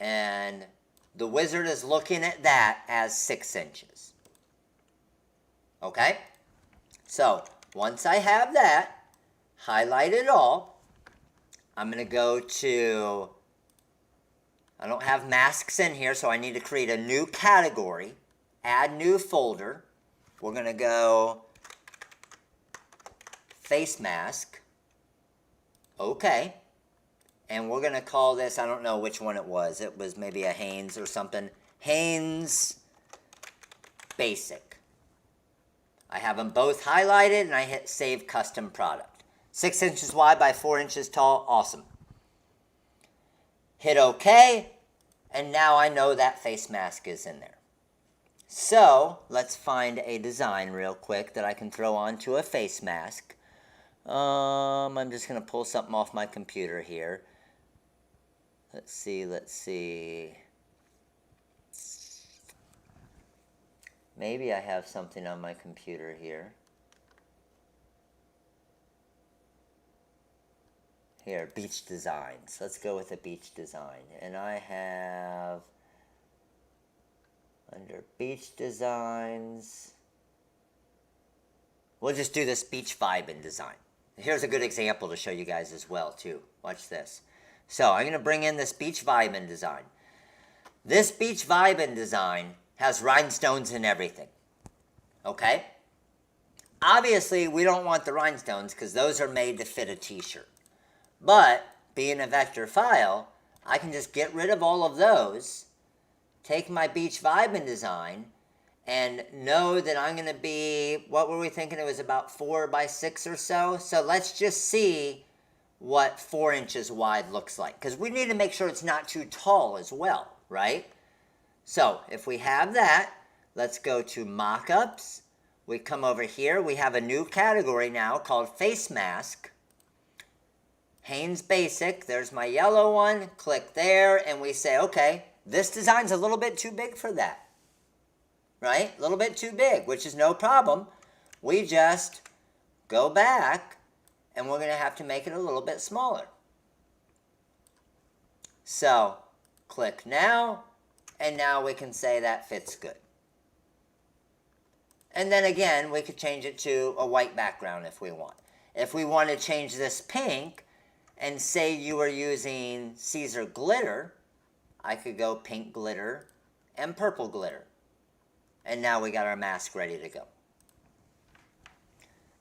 and the wizard is looking at that as 6 inches. Okay? So once I have that, highlight it all, I'm going to go to, I don't have masks in here, so I need to create a new category, add new folder. We're going to go face mask, okay, and we're going to call this, I don't know which one it was maybe a Hanes or something, Hanes Basic. I have them both highlighted, and I hit Save Custom Product. 6 inches wide by 4 inches tall. Awesome. Hit OK, and now I know that face mask is in there. So let's find a design real quick that I can throw onto a face mask. I'm just going to pull something off my computer here. Let's see. Maybe I have something on my computer here. Here, beach designs. Let's go with a beach design. And I have, under beach designs, we'll just do this beach vibe in design. Here's a good example to show you guys as well, too. Watch this. So I'm going to bring in this beach vibe in design. This beach vibe in design has rhinestones and everything, okay? Obviously, we don't want the rhinestones because those are made to fit a t-shirt. But being a vector file, I can just get rid of all of those, take my beach vibing design, and know that I'm going to be, what were we thinking? It was about 4 by 6 or so. So let's just see what 4 inches wide looks like, because we need to make sure it's not too tall as well, right? So if we have that, let's go to Mockups. We come over here. We have a new category now called Face Mask. Haynes Basic. There's my yellow one. Click there, and we say, okay, this design's a little bit too big for that. Right? A little bit too big, which is no problem. We just go back, and we're going to have to make it a little bit smaller. So, click now, and now we can say that fits good. And then again, we could change it to a white background if we want. If we want to change this pink, and say you were using Caesar glitter, I could go pink glitter and purple glitter. And now we got our mask ready to go.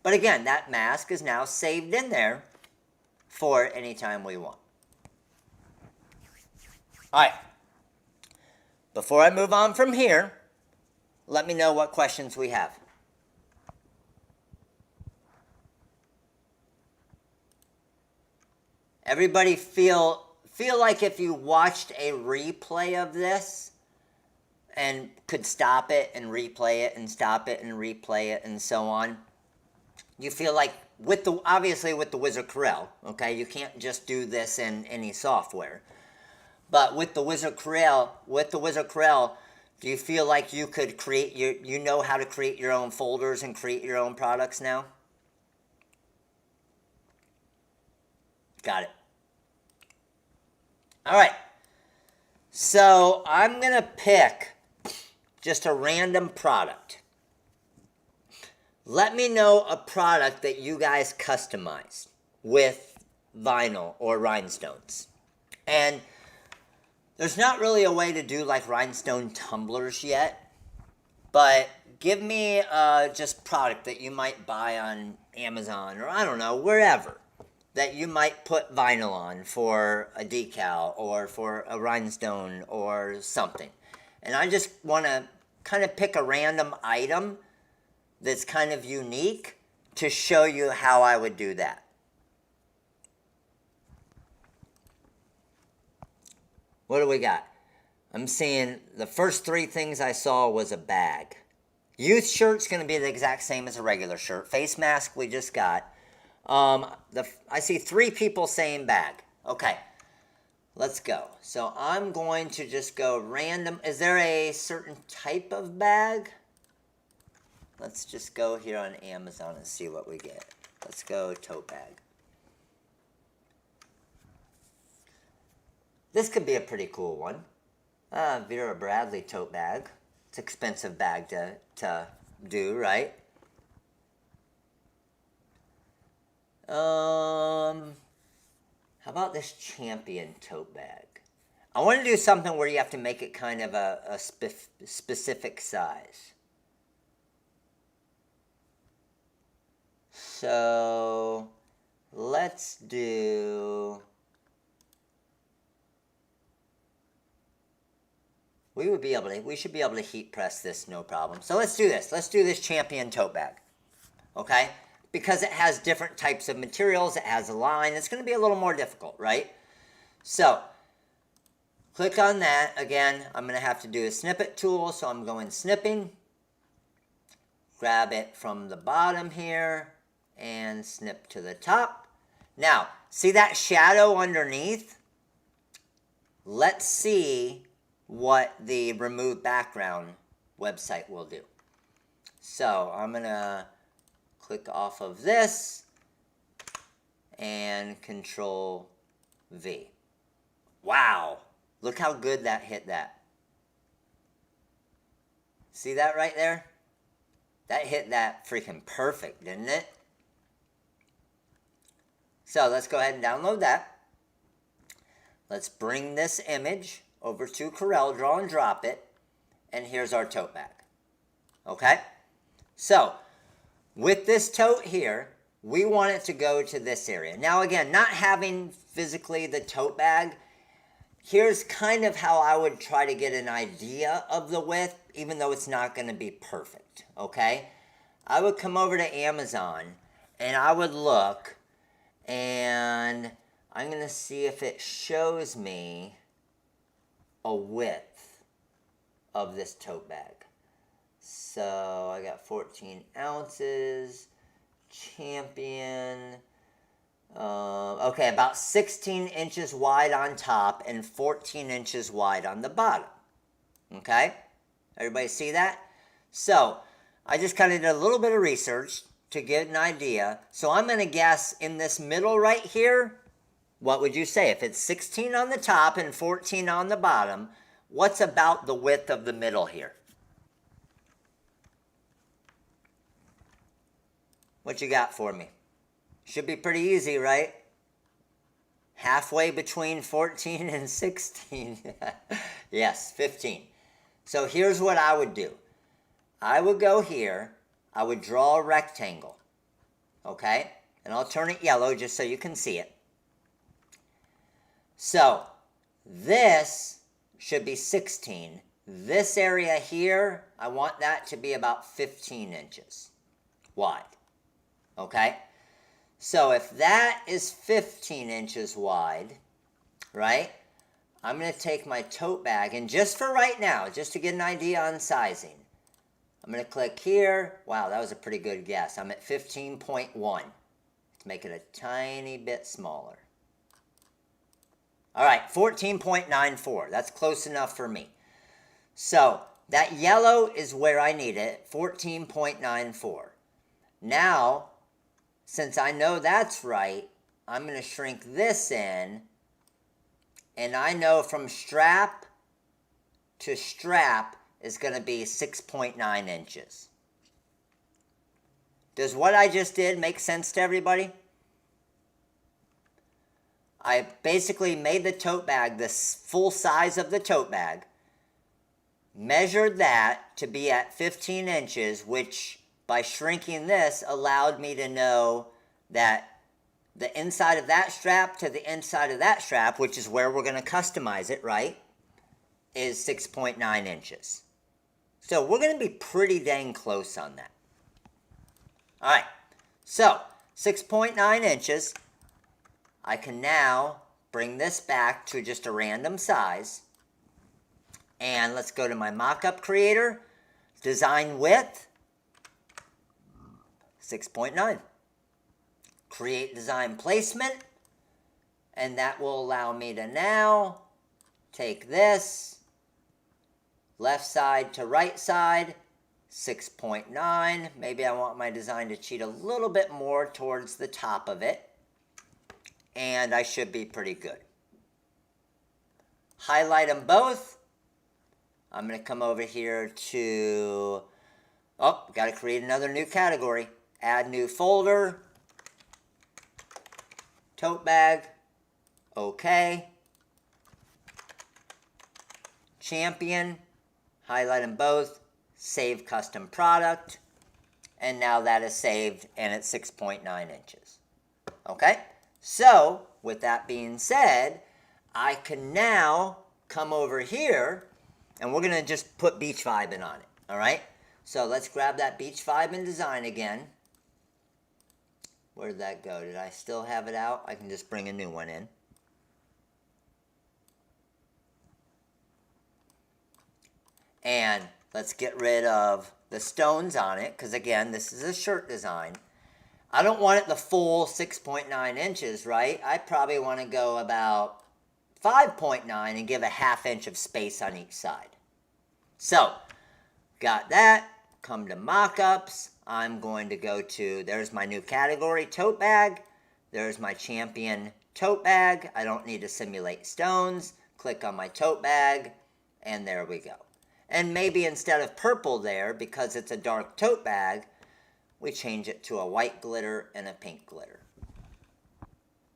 But again, that mask is now saved in there for any time we want. All right. Before I move on from here, let me know what questions we have. Everybody feel like if you watched a replay of this, and could stop it and replay it and stop it and replay it and so on. You feel like, obviously with the Wizard Corel, okay, you can't just do this in any software. But with the Wizard Corel, do you feel like you could create you know how to create your own folders and create your own products now? Got it. All right. So I'm going to pick just a random product. Let me know a product that you guys customized with vinyl or rhinestones. And there's not really a way to do like rhinestone tumblers yet, but give me just product that you might buy on Amazon or I don't know, wherever, that you might put vinyl on for a decal or for a rhinestone or something. And I just want to kind of pick a random item that's kind of unique to show you how I would do that. What do we got? I'm seeing the first 3 things I saw was a bag. Youth shirt's going to be the exact same as a regular shirt. Face mask we just got. I see 3 people saying bag. Okay. Let's go. So I'm going to just go random. Is there a certain type of bag? Let's just go here on Amazon and see what we get. Let's go tote bag. This could be a pretty cool one. Vera Bradley tote bag. It's an expensive bag to do, right? How about this Champion tote bag? I want to do something where you have to make it kind of a specific size. So let's do... We should be able to heat press this, no problem. So let's do this. Let's do this Champion tote bag. Okay? Because it has different types of materials, it has a line, it's going to be a little more difficult, right? So, click on that. Again, I'm going to have to do a snippet tool, so I'm going snipping. Grab it from the bottom here, and snip to the top. Now, see that shadow underneath? Let's see what the remove background website will do. So, I'm going to click off of this and Control V. Wow, look how good that hit that. See that right there? That hit that freaking perfect, didn't it? So let's go ahead and download that. Let's bring this image over to CorelDRAW and drop it. And here's our tote bag. Okay? So, with this tote here, we want it to go to this area. Now again, not having physically the tote bag, here's kind of how I would try to get an idea of the width, even though it's not going to be perfect, okay? I would come over to Amazon and I would look, and I'm going to see if it shows me a width of this tote bag. So I got 14 ounces, Champion. Okay, about 16 inches wide on top and 14 inches wide on the bottom. Okay, everybody see that? So I just kind of did a little bit of research to get an idea. So I'm going to guess in this middle right here, what would you say? If it's 16 on the top and 14 on the bottom, what's about the width of the middle here? What you got for me? Should be pretty easy, right? Halfway between 14 and 16. Yes, 15. So here's what I would do. I would go here. I would draw a rectangle. Okay? And I'll turn it yellow just so you can see it. So this should be 16. This area here, I want that to be about 15 inches wide. Okay? So if that is 15 inches wide, right, I'm going to take my tote bag, and just for right now, just to get an idea on sizing, I'm going to click here. Wow, that was a pretty good guess. I'm at 15.1. Let's make it a tiny bit smaller. All right, 14.94. That's close enough for me. So that yellow is where I need it, 14.94. Now, since I know that's right, I'm going to shrink this in, and I know from strap to strap is going to be 6.9 inches. Does what I just did make sense to everybody? I basically made the tote bag the full size of the tote bag, measured that to be at 15 inches, which by shrinking this allowed me to know that the inside of that strap to the inside of that strap, which is where we're going to customize it, right, is 6.9 inches. So we're going to be pretty dang close on that. All right, so 6.9 inches. I can now bring this back to just a random size. And let's go to my mockup creator, design width, 6.9. Create design placement, and that will allow me to now take this, left side to right side, 6.9. Maybe I want my design to cheat a little bit more towards the top of it, and I should be pretty good. Highlight them both. I'm going to come over here to, oh, got to create another new category. Add new folder, tote bag, okay. Champion, highlight them both, save custom product, and now that is saved and it's 6.9 inches. Okay, so with that being said, I can now come over here and we're going to just put beach vibing on it, all right? So let's grab that beach vibing design again. Where did that go? Did I still have it out? I can just bring a new one in. And let's get rid of the stones on it, because again, this is a shirt design. I don't want it the full 6.9 inches, right? I probably want to go about 5.9 and give a ½ inch of space on each side. So, got that. Come to mockups. I'm going to go to, there's my new category, tote bag. There's my champion tote bag. I don't need to simulate stones. Click on my tote bag, and there we go. And maybe instead of purple there, because it's a dark tote bag, we change it to a white glitter and a pink glitter.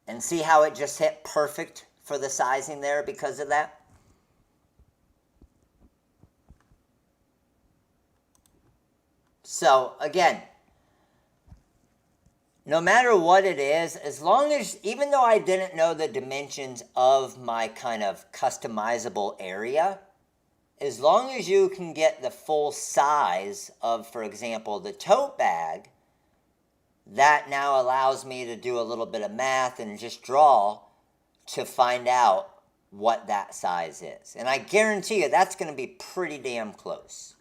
And see how it just hit perfect for the sizing there because of that? So again, no matter what it is, as long as, even though I didn't know the dimensions of my kind of customizable area, as long as you can get the full size of, for example, the tote bag, that now allows me to do a little bit of math and just draw to find out what that size is. And I guarantee you that's going to be pretty damn close.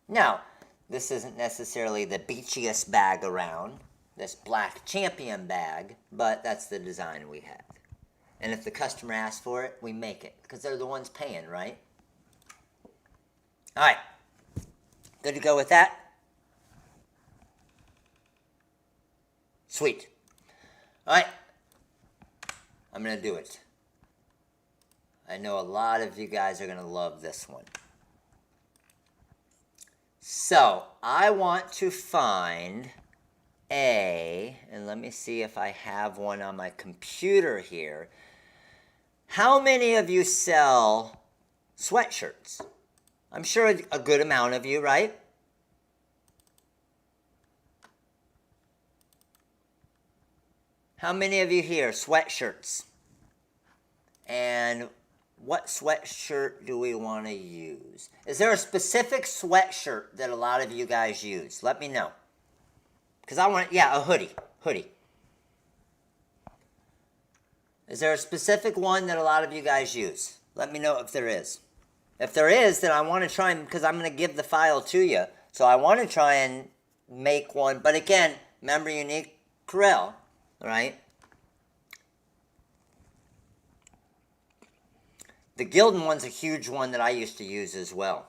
Now, this isn't necessarily the beachiest bag around, this black champion bag, but that's the design we have. And if the customer asks for it, we make it, because they're the ones paying, right? All right, good to go with that? Sweet. All right, I'm going to do it. I know a lot of you guys are going to love this one. So, I want to find and let me see if I have one on my computer here. How many of you sell sweatshirts? I'm sure a good amount of you, right? How many of you here sweatshirts? And what sweatshirt do we want to use? Is there a specific sweatshirt that a lot of you guys use? Let me know. Because I want, yeah, a hoodie. Is there a specific one that a lot of you guys use? Let me know if there is. If there is, then I want to try and, because I'm going to give the file to you. So I want to try and make one. But again, remember unique Corel, right? The Gildan one's a huge one that I used to use as well.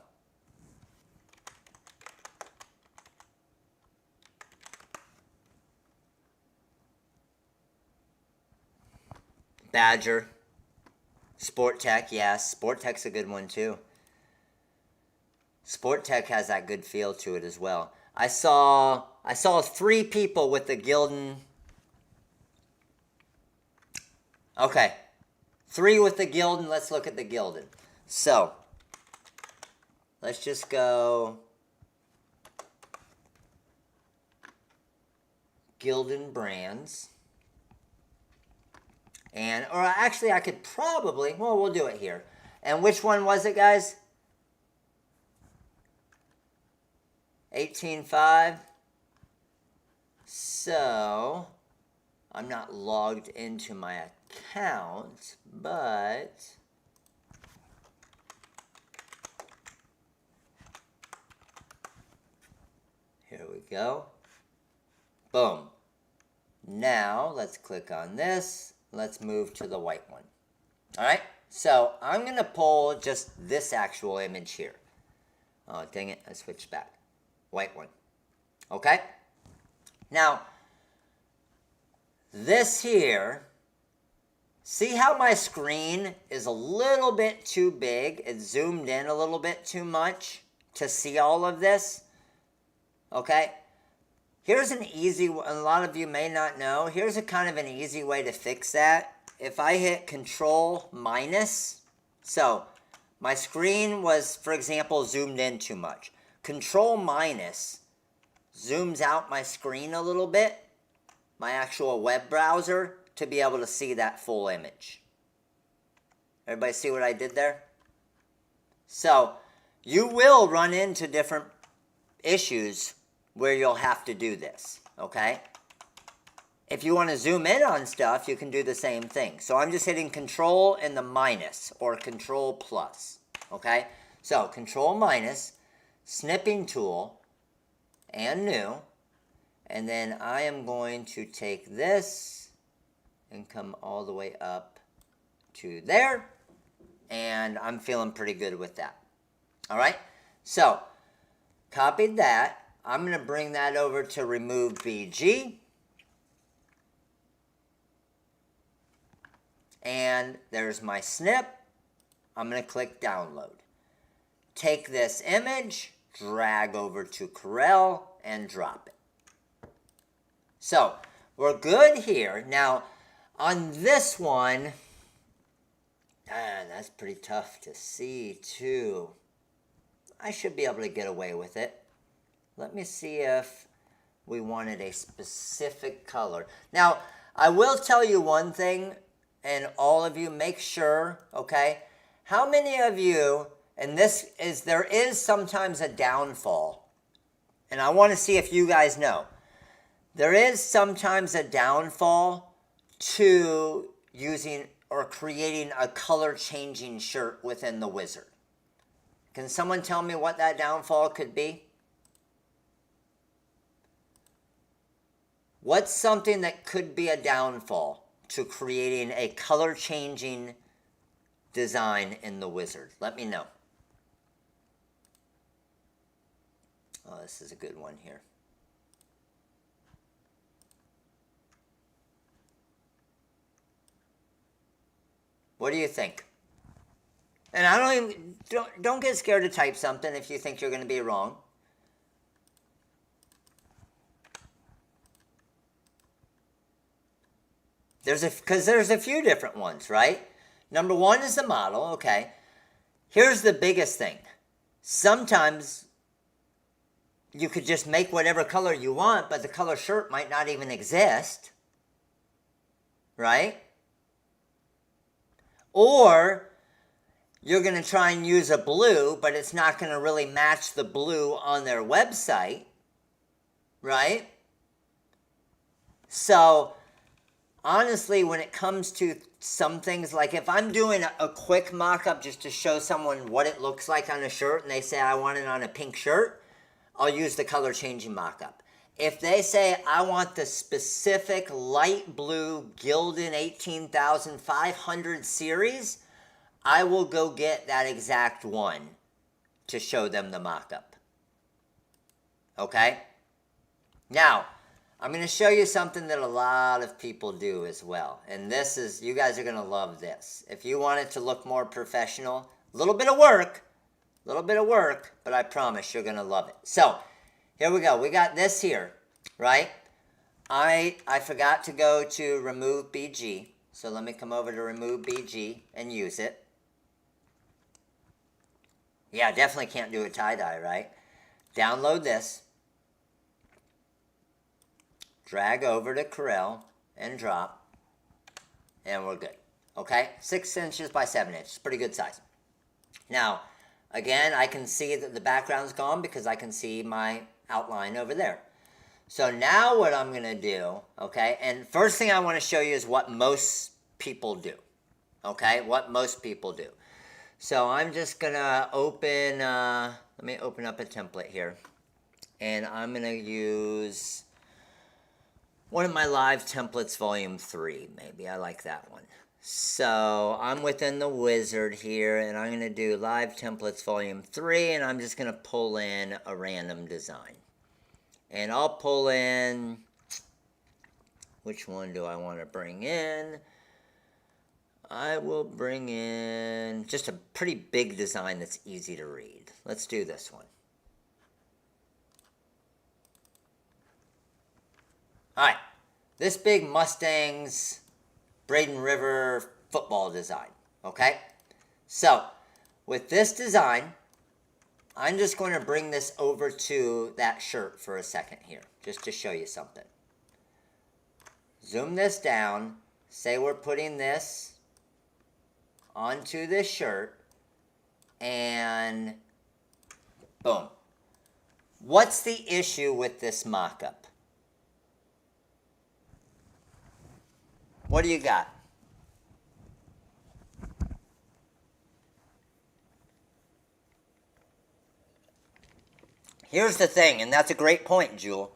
Badger. Sport Tech, yes. Sport Tech's a good one too. Sport Tech has that good feel to it as well. I saw 3 people with the Gildan. Okay. 3 with the Gildan. Let's look at the Gildan. So, let's just go Gildan brands. And, or actually I could probably, well, we'll do it here. And which one was it, guys? 18.5. So, I'm not logged into my account, but here we go. Boom. Now, let's click on this. Let's move to the white one. All right, so I'm going to pull just this actual image here. Oh, dang it, I switched back. White one. Okay? Now, this here, see how my screen is a little bit too big? It's zoomed in a little bit too much to see all of this. Okay? Here's an easy one. A lot of you may not know. Here's a kind of an easy way to fix that. If I hit Control minus, so my screen was, for example, zoomed in too much. Control minus zooms out my screen a little bit, my actual web browser, to be able to see that full image. Everybody see what I did there? So you will run into different issues where you'll have to do this, okay? If you want to zoom in on stuff, you can do the same thing. So I'm just hitting Control and the minus, or Control plus, okay? So Control minus, snipping tool, and new, and then I am going to take this and come all the way up to there, and I'm feeling pretty good with that. All right, so copied that. I'm going to bring that over to remove BG. And there's my snip. I'm going to click download. Take this image, drag over to Corel, and drop it. So, we're good here. Now, on this one, that's pretty tough to see too. I should be able to get away with it. Let me see if We wanted a specific color. Now, I will tell you one thing, and all of you make sure, okay? How many of you, and there is sometimes a downfall, and I want to see if you guys know. There is sometimes a downfall to using or creating a color changing shirt within the Wizard. Can someone tell me what that downfall could be? What's something that could be a downfall to creating a color changing design in the Wizard? Let me know. Oh, this is a good one here. What do you think? And I don't get scared to type something if you think you're going to be wrong. Because there's a few different ones, right? Number one is the model, okay. Here's the biggest thing. Sometimes you could just make whatever color you want, but the color shirt might not even exist, right? Or you're going to try and use a blue, but it's not going to really match the blue on their website, right? So honestly, when it comes to some things, like if I'm doing a quick mock-up just to show someone what it looks like on a shirt and they say I want it on a pink shirt, I'll use the color changing mock-up. If they say I want the specific light blue Gildan 18,500 series, I will go get that exact one to show them the mock-up. Okay? Now, I'm going to show you something that a lot of people do as well. And this is, you guys are going to love this. If you want it to look more professional, a little bit of work, but I promise you're going to love it. So, here we go. We got this here, right? I forgot to go to remove BG. So let me come over to remove BG and use it. Yeah, definitely can't do a tie-dye, right? Download this. Drag over to Corel and drop. And we're good. Okay? 6 inches by 7 inches. Pretty good size. Now, again, I can see that the background's gone because I can see my outline over there. So now what I'm going to do, okay, and first thing I want to show you is what most people do, okay, what most people do. So I'm just going to open, let me open up a template here, and I'm going to use one of my live templates, volume 3, maybe. I like that one. So I'm within the Wizard here, and I'm going to do live templates, volume 3, and I'm just going to pull in a random design. And I'll pull in, which one do I want to bring in? I will bring in just a pretty big design that's easy to read. Let's do this one. All right, this big Mustangs Braden River football design, okay? So, with this design, I'm just going to bring this over to that shirt for a second here, just to show you something. Zoom this down, say we're putting this onto this shirt, and boom. What's the issue with this mock-up? What do you got? Here's the thing, and that's a great point, Jewel.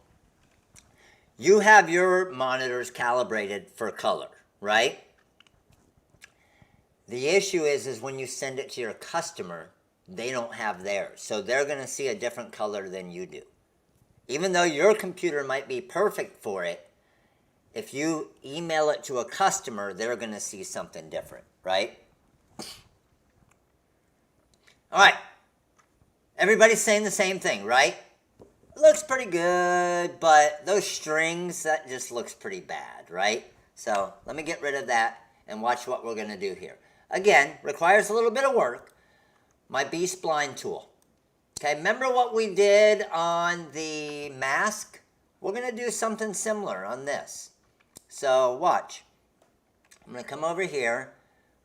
You have your monitors calibrated for color, right? The issue is when you send it to your customer, they don't have theirs. So they're going to see a different color than you do. Even though your computer might be perfect for it, if you email it to a customer, they're going to see something different, right? All right. Everybody's saying the same thing, right? Looks pretty good, but those strings, that just looks pretty bad, right? So let me get rid of that and watch what we're going to do here. Again, requires a little bit of work. My B-spline tool. Okay, remember what we did on the mask? we're going to do something similar on this. So watch. I'm going to come over here.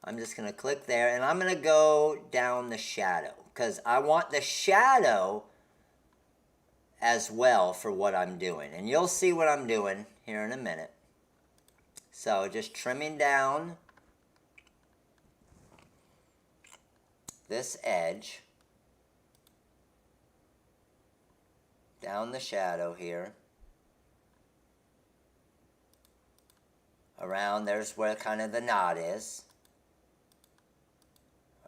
I'm just going to click there, and I'm going to go down the shadow because I want the shadow as well for what I'm doing. And you'll see what I'm doing here in a minute. So just trimming down this edge, down the shadow here, around, there's where kind of the knot is,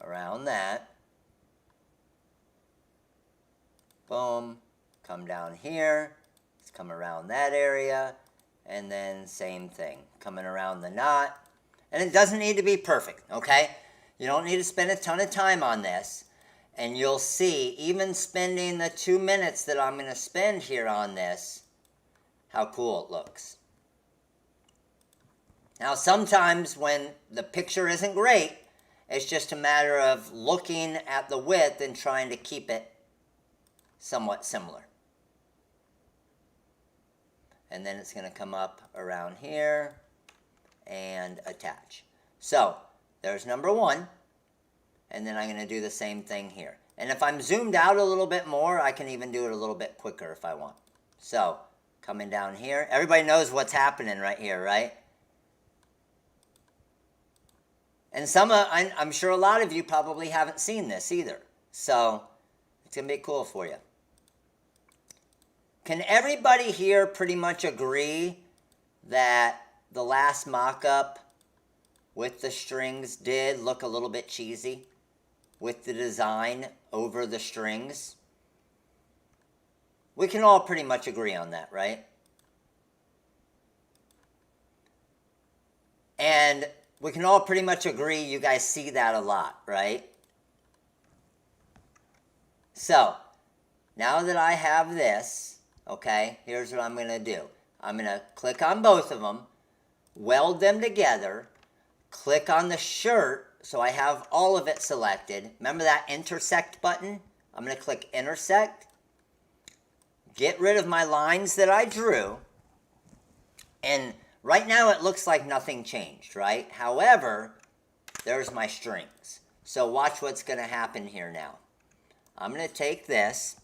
around that, boom, come down here, let's come around that area, and then same thing, coming around the knot. And it doesn't need to be perfect, okay? You don't need to spend a ton of time on this. And you'll see, even spending the 2 minutes that I'm going to spend here on this, how cool it looks. Now, sometimes when the picture isn't great, it's just a matter of looking at the width and trying to keep it somewhat similar. And then it's going to come up around here and attach. So there's number one. And then I'm going to do the same thing here. And if I'm zoomed out a little bit more, I can even do it a little bit quicker if I want. So coming down here. Everybody knows what's happening right here, right? And I'm sure a lot of you probably haven't seen this either. So it's going to be cool for you. Can everybody here pretty much agree that the last mock-up with the strings did look a little bit cheesy with the design over the strings? We can all pretty much agree on that, right? And we can all pretty much agree you guys see that a lot, right? So, now that I have this, okay, here's what I'm going to do. I'm going to click on both of them, weld them together, click on the shirt so I have all of it selected. Remember that intersect button? I'm going to click intersect, get rid of my lines that I drew, and right now it looks like nothing changed, right? However, there's my strings. So watch what's going to happen here now. I'm going to take this.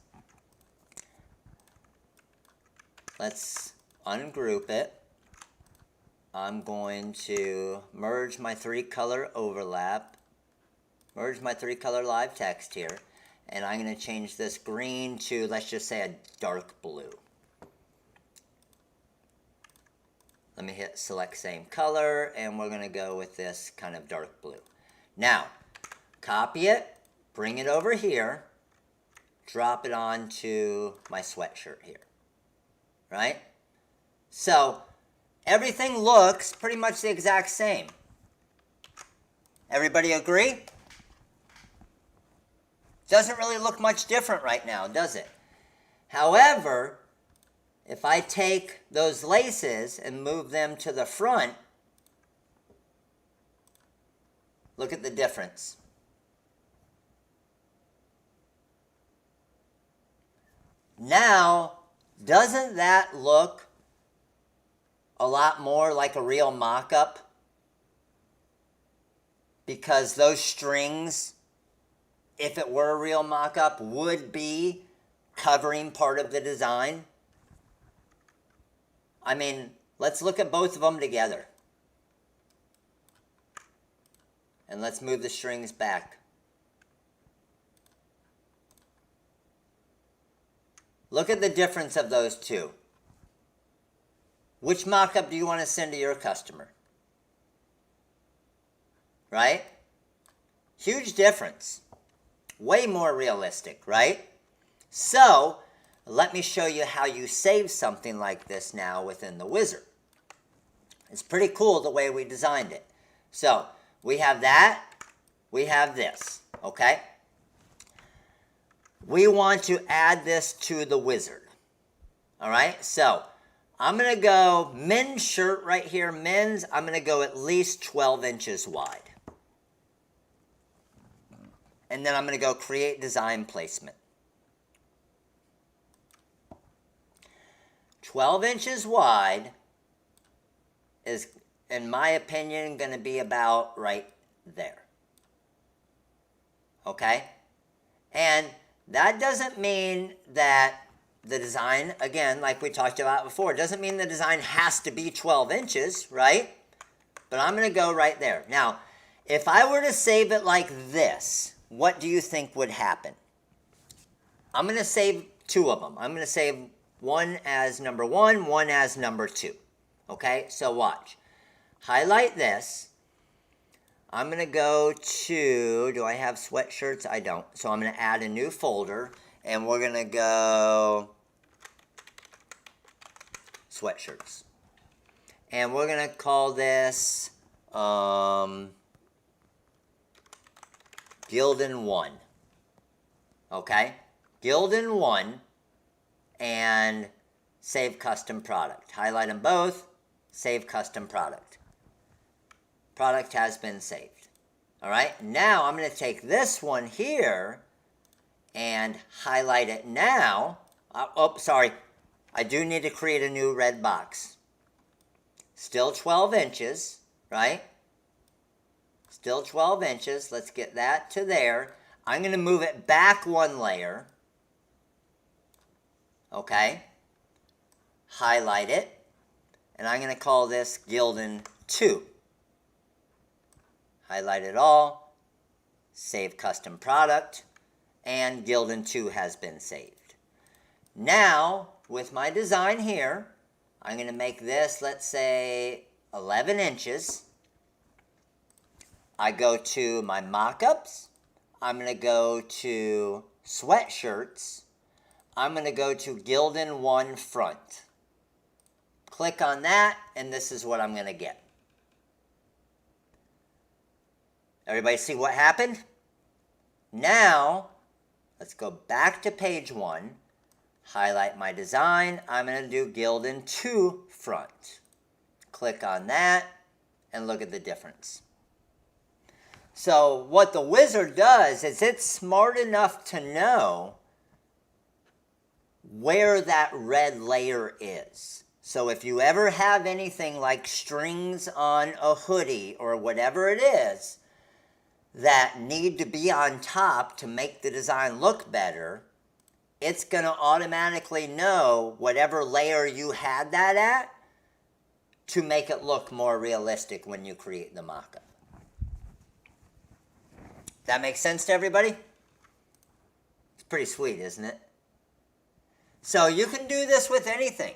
Let's ungroup it. I'm going to merge my 3-color overlap, merge my 3-color live text here, and I'm going to change this green to, let's just say, a dark blue. Let me hit select same color, and we're going to go with this kind of dark blue. Now, copy it, bring it over here, drop it onto my sweatshirt here, right? So everything looks pretty much the exact same. Everybody agree? Doesn't really look much different right now, does it? However, if I take those laces and move them to the front, look at the difference. Now, doesn't that look a lot more like a real mock-up? Because those strings, if it were a real mock-up, would be covering part of the design. I mean, let's look at both of them together. And let's move the strings back. Look at the difference of those two. Which mock-up do you want to send to your customer? Right? Huge difference. Way more realistic, right? So, let me show you how you save something like this now within the wizard. It's pretty cool the way we designed it. So, we have that, we have this, okay? We want to add this to the wizard. All right, so I'm going to go men's shirt right here. Men's, I'm going to go at least 12 inches wide. And then I'm going to go create design placement. 12 inches wide is, in my opinion, going to be about right there. Okay? And that doesn't mean that the design, again, like we talked about before, doesn't mean the design has to be 12 inches, right? But I'm going to go right there. Now, if I were to save it like this, what do you think would happen? I'm going to save two of them. I'm going to save one as number 1, one as number 2. Okay, so watch. Highlight this. I'm going to go to, do I have sweatshirts? I don't. So I'm going to add a new folder, and we're going to go sweatshirts. And we're going to call this Gildan 1. Okay? Gildan 1 and save custom product. Highlight them both, save custom product. Product has been saved. All right, now I'm going to take this one here and highlight it now. Oh, sorry. I do need to create a new red box. Still 12 inches, right? Still 12 inches. Let's get that to there. I'm going to move it back one layer. Okay. Highlight it. And I'm going to call this Gildan 2. Highlight it all, save custom product, and Gildan 2 has been saved. Now, with my design here, I'm going to make this, let's say, 11 inches. I go to my mockups. I'm going to go to sweatshirts. I'm going to go to Gildan 1 front. Click on that, and this is what I'm going to get. Everybody see what happened? Now, let's go back to page 1. Highlight my design. I'm going to do Gildan 2 front. Click on that, and look at the difference. So what the wizard does is it's smart enough to know where that red layer is. So if you ever have anything like strings on a hoodie or whatever it is that need to be on top to make the design look better, it's going to automatically know whatever layer you had that at to make it look more realistic when you create the mock-up. That makes sense to everybody? It's pretty sweet, isn't it? So you can do this with anything.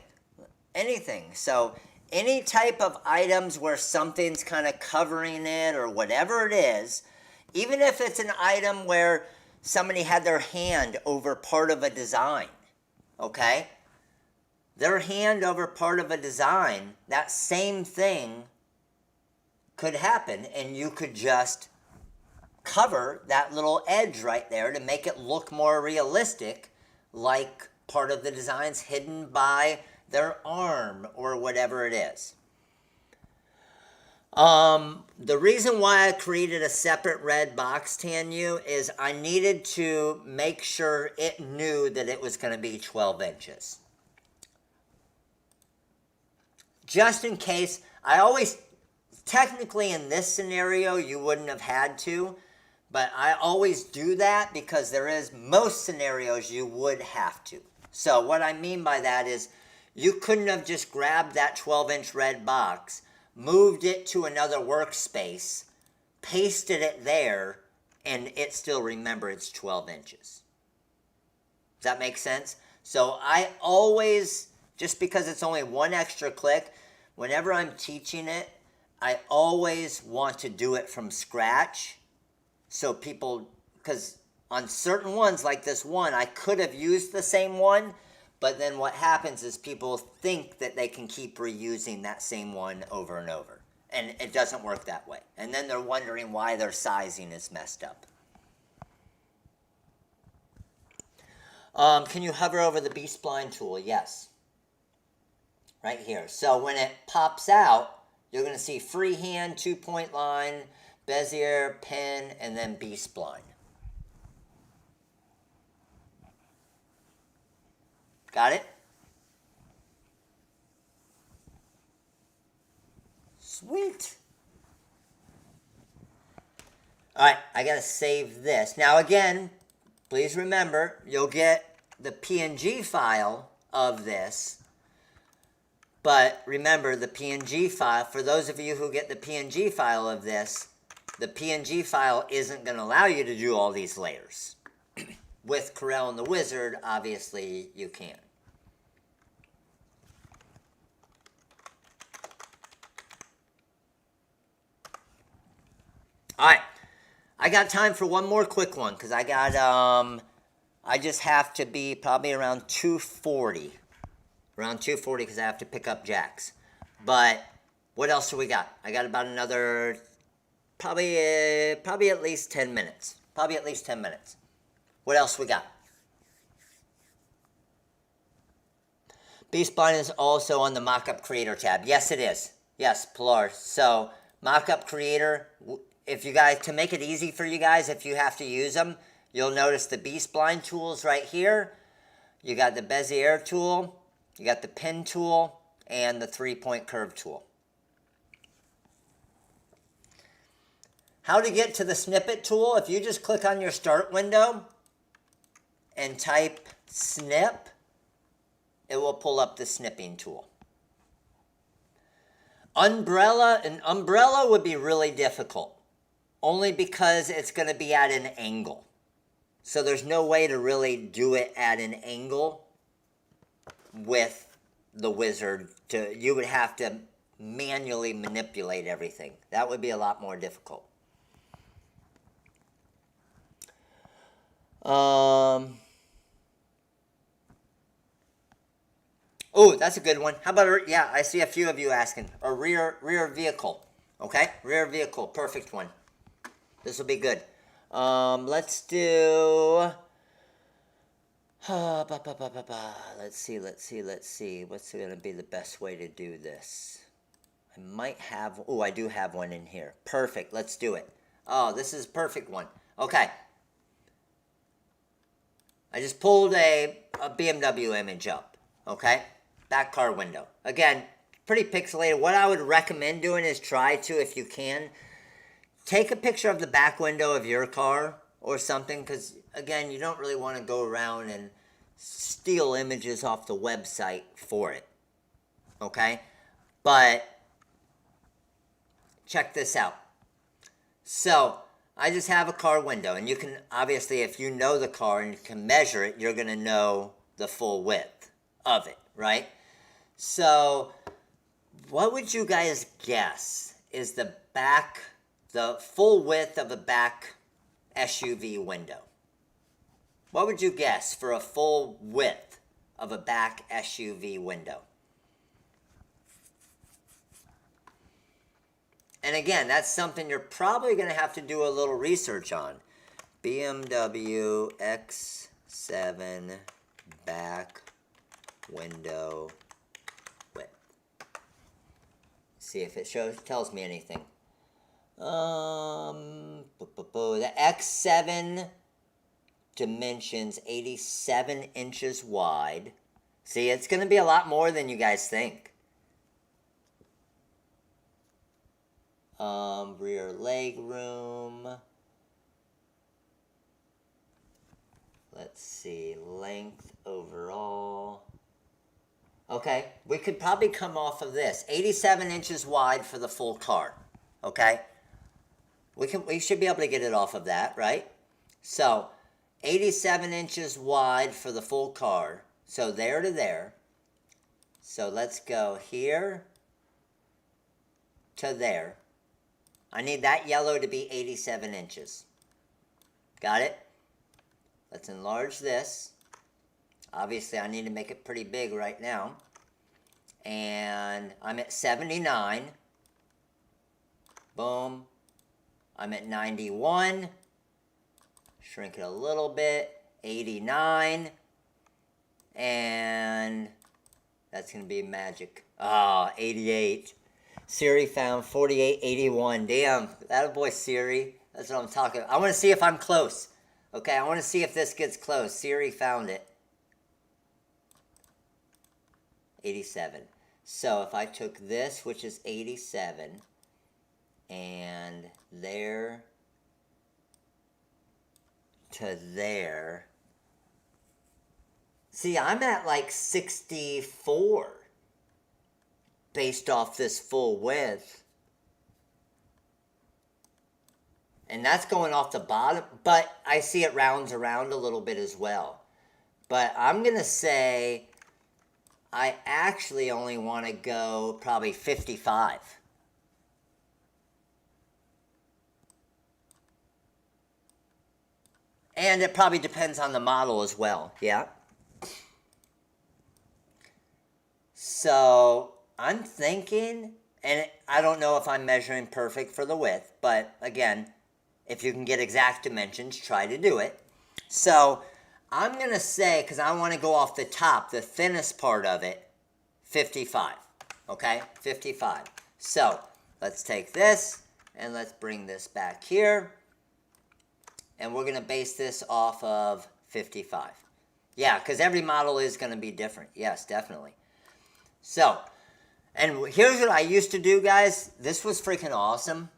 Anything. So any type of items where something's kind of covering it or whatever it is, even if it's an item where somebody had their hand over part of a design, okay? Their hand over part of a design, that same thing could happen, and you could just cover that little edge right there to make it look more realistic, like part of the design's hidden by their arm or whatever it is. The reason why I created a separate red box, TNU, is I needed to make sure it knew that it was going to be 12 inches. Just in case, I always, technically in this scenario, you wouldn't have had to, but I always do that because there is most scenarios you would have to. So what I mean by that is you couldn't have just grabbed that 12-inch red box, moved it to another workspace, pasted it there, and it still remember it's 12 inches. Does that make sense? So I always, just because it's only one extra click, whenever I'm teaching it, I always want to do it from scratch. So people, because on certain ones like this one, I could have used the same one, but then what happens is people think that they can keep reusing that same one over and over. And it doesn't work that way. And then they're wondering why their sizing is messed up. Can you hover over the B-spline tool? Yes. Right here. So when it pops out, you're going to see freehand, 2-point line, Bezier, pen, and then B-spline. Got it? Alright, I gotta save this. Now again, please remember, you'll get the PNG file of this. But remember, the PNG file, for those of you who get the PNG file of this, the PNG file isn't going to allow you to do all these layers. With Corel and the Wizard, obviously, you can. Alright, I got time for one more quick one, because I just have to be probably around 2:40. Around 2:40 because I have to pick up Jax. But what else do we got? I got about another, probably at least 10 minutes. Probably at least 10 minutes. What else we got? B-Spline is also on the Mockup Creator tab. Yes, it is. Yes, Pilar. So, Mockup Creator, if you guys, to make it easy for you guys, if you have to use them, you'll notice the B-Spline tools right here. You got the Bezier tool. You got the pin tool and the 3-point curve tool. How to get to the snippet tool? If you just click on your start window and type snip, it will pull up the snipping tool. Umbrella, an umbrella would be really difficult, only because it's going to be at an angle. So there's no way to really do it at an angle with the Wizard. You would have to manually manipulate everything. That would be a lot more difficult. Oh, that's a good one. How about, yeah, I see a few of you asking. A rear vehicle. Okay, rear vehicle, perfect one. This will be good. Let's do... Let's see. What's going to be the best way to do this? I might have... Oh, I do have one in here. Perfect. Let's do it. Oh, this is a perfect one. Okay. I just pulled a BMW image up. Okay? Back car window. Again, pretty pixelated. What I would recommend doing is try to, if you can, take a picture of the back window of your car or something, because, again, you don't really want to go around and steal images off the website for it. Okay? But check this out. So, I just have a car window, and you can, obviously, if you know the car and you can measure it, you're going to know the full width of it, right? So, what would you guys guess is the full width of a back SUV window? What would you guess for a full width of a back SUV window? And again, that's something you're probably going to have to do a little research on. BMW X7 back window width. See if it tells me anything. The X7 dimensions 87 inches wide. See, it's going to be a lot more than you guys think. Rear leg room. Let's see, length overall. Okay, we could probably come off of this. 87 inches wide for the full car. Okay? We should be able to get it off of that, right? So, 87 inches wide for the full car. So, there to there. So, let's go here to there. I need that yellow to be 87 inches. Got it? Let's enlarge this. Obviously, I need to make it pretty big right now. And I'm at 79. Boom. I'm at 91. Shrink it a little bit. 89. And that's going to be magic. Ah, 88. Siri found 4881. Damn, that boy Siri. That's what I'm talking about. I want to see if I'm close. Okay, I want to see if this gets close. Siri found it. 87. So if I took this, which is 87, and there to there. See, I'm at like 64 based off this full width. And that's going off the bottom, but I see it rounds around a little bit as well. But I'm going to say I actually only want to go probably 55. And it probably depends on the model as well, yeah? So I'm thinking, and I don't know if I'm measuring perfect for the width, but again, if you can get exact dimensions, try to do it. So I'm going to say, because I want to go off the top, the thinnest part of it, 55. Okay, 55. So let's take this and let's bring this back here. And we're going to base this off of 55. Yeah, because every model is going to be different. Yes, definitely. So, and here's what I used to do, guys. This was freaking awesome.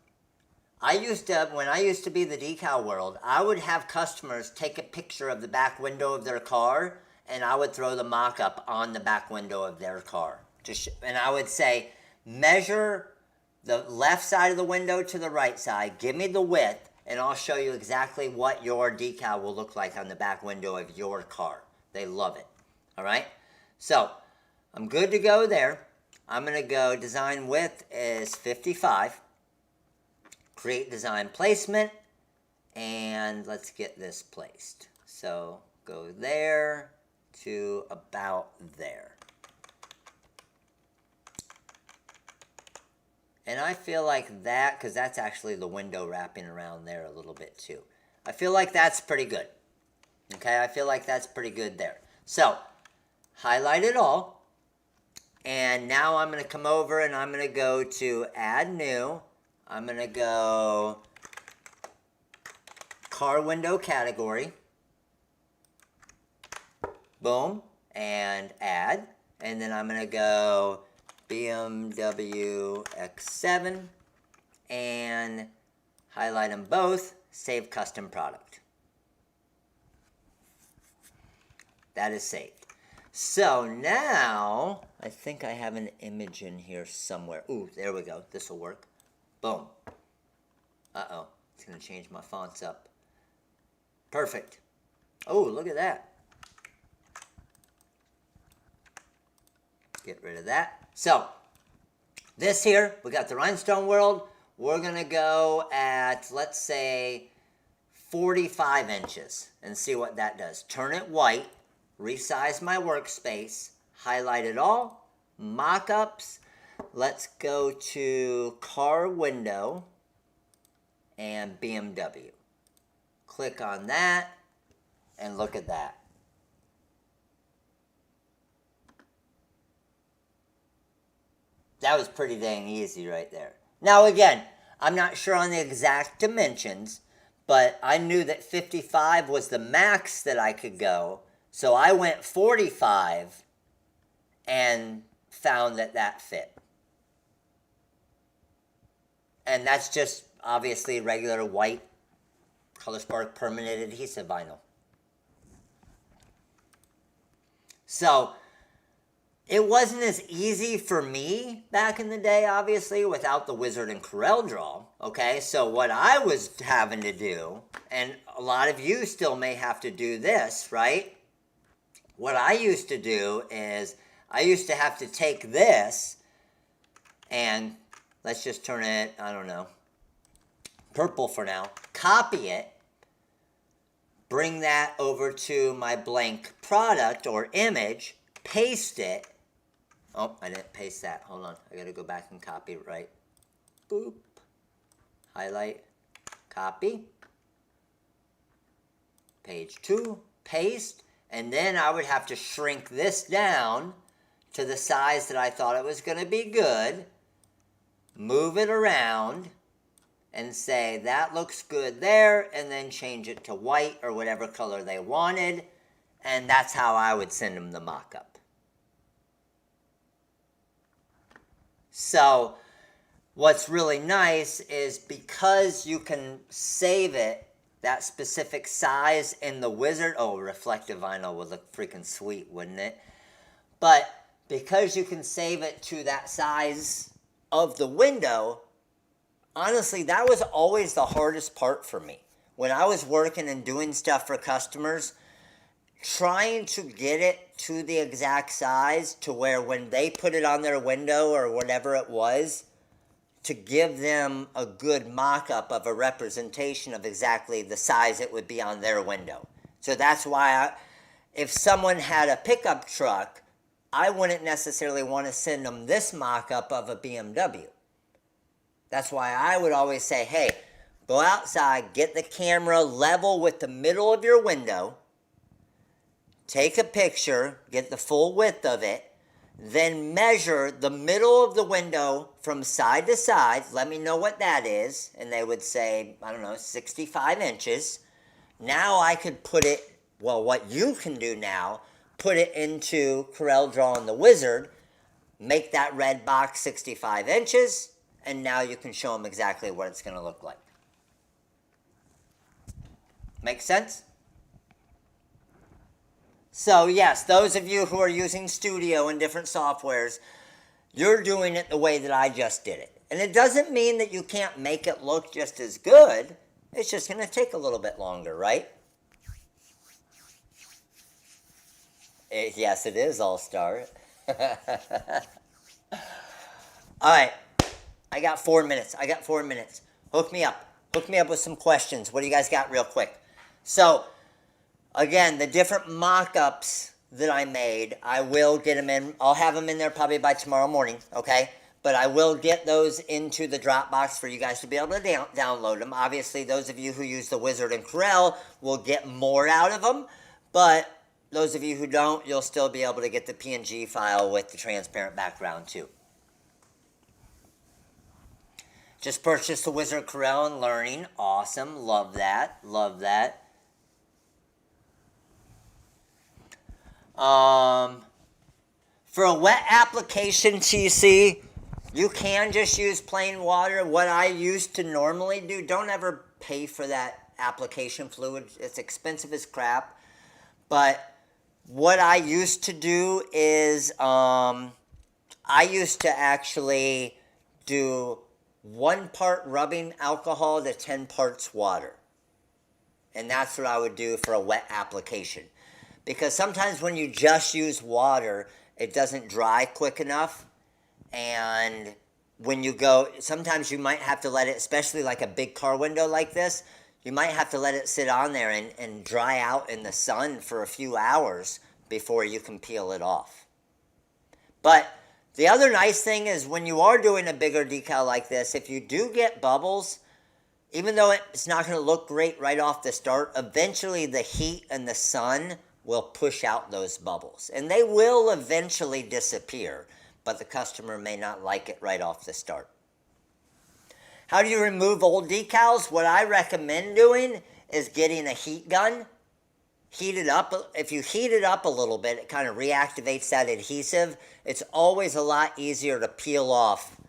When I used to be the decal world, I would have customers take a picture of the back window of their car, and I would throw the mock-up on the back window of their car. And I would say, measure the left side of the window to the right side, give me the width, and I'll show you exactly what your decal will look like on the back window of your car. They love it. All right? So, I'm good to go there. I'm going to go design width is 55. Create design placement. And let's get this placed. So, go there to about there. And I feel like that, because that's actually the window wrapping around there a little bit too. I feel like that's pretty good. Okay, I feel like that's pretty good there. So, highlight it all. And now I'm going to come over and I'm going to go to Add New. I'm going to go Car Window Category. Boom. And Add. And then I'm going to go BMW X7 and highlight them both, save custom product. That is saved. So now, I think I have an image in here somewhere. Ooh, there we go. This will work. Boom. Uh-oh. It's going to change my fonts up. Perfect. Oh, look at that. Get rid of that. So, this here, we got the Rhinestone World. We're going to go at, let's say, 45 inches and see what that does. Turn it white, resize my workspace, highlight it all, Mockups. Let's go to Car Window and BMW. Click on that and look at that. That was pretty dang easy right there. Now again, I'm not sure on the exact dimensions, but I knew that 55 was the max that I could go. So I went 45 and found that that fit. And that's just obviously regular white ColorSpark permanent adhesive vinyl. So it wasn't as easy for me back in the day, obviously, without the Wizard and Corel Draw, okay? So what I was having to do, and a lot of you still may have to do this, right? What I used to do is I used to have to take this and let's just turn it, I don't know, purple for now, copy it, bring that over to my blank product or image, paste it. Oh, I didn't paste that. Hold on. I got to go back and copy it right. Boop. Highlight. Copy. Page 2. Paste. And then I would have to shrink this down to the size that I thought it was going to be good. Move it around. And say, that looks good there. And then change it to white or whatever color they wanted. And that's how I would send them the mock-up. So what's really nice is because you can save it that specific size in the Wizard. Oh, reflective vinyl would look freaking sweet, wouldn't it? But because you can save it to that size of the window, honestly, that was always the hardest part for me. When I was working and doing stuff for customers, trying to get it to the exact size to where when they put it on their window or whatever it was, to give them a good mock-up of a representation of exactly the size it would be on their window. So that's why if someone had a pickup truck, I wouldn't necessarily want to send them this mock-up of a BMW. That's why I would always say, hey, go outside, get the camera level with the middle of your window, take a picture, get the full width of it, then measure the middle of the window from side to side. Let me know what that is. And they would say, I don't know, 65 inches. Now I could put it, well, what you can do now, put it into CorelDRAW on the Wizard, make that red box 65 inches, and now you can show them exactly what it's going to look like. Make sense? So yes, those of you who are using Studio and different softwares, you're doing it the way that I just did it. And it doesn't mean that you can't make it look just as good. It's just going to take a little bit longer, right? Yes, it is All-Star. All right. I got 4 minutes. Hook me up. Hook me up with some questions. What do you guys got real quick? So, again, the different mock-ups that I made, I will get them in. I'll have them in there probably by tomorrow morning, okay? But I will get those into the Dropbox for you guys to be able to download them. Obviously, those of you who use the Wizard and Corel will get more out of them. But those of you who don't, you'll still be able to get the PNG file with the transparent background too. Just purchased the Wizard Corel and Learning. Awesome. Love that. Love that. For a wet application, TC, you can just use plain water. What I used to normally do, don't ever pay for that application fluid. It's expensive as crap. But what I used to do is I used to actually do 1 part rubbing alcohol to 10 parts water. And that's what I would do for a wet application. Because sometimes when you just use water, it doesn't dry quick enough. And when you go, sometimes you might have to let it, especially like a big car window like this, you might have to let it sit on there and dry out in the sun for a few hours before you can peel it off. But the other nice thing is when you are doing a bigger decal like this, if you do get bubbles, even though it's not going to look great right off the start, eventually the heat and the sun will push out those bubbles. And they will eventually disappear, but the customer may not like it right off the start. How do you remove old decals? What I recommend doing is getting a heat gun. Heat it up. If you heat it up a little bit, it kind of reactivates that adhesive. It's always a lot easier to peel off.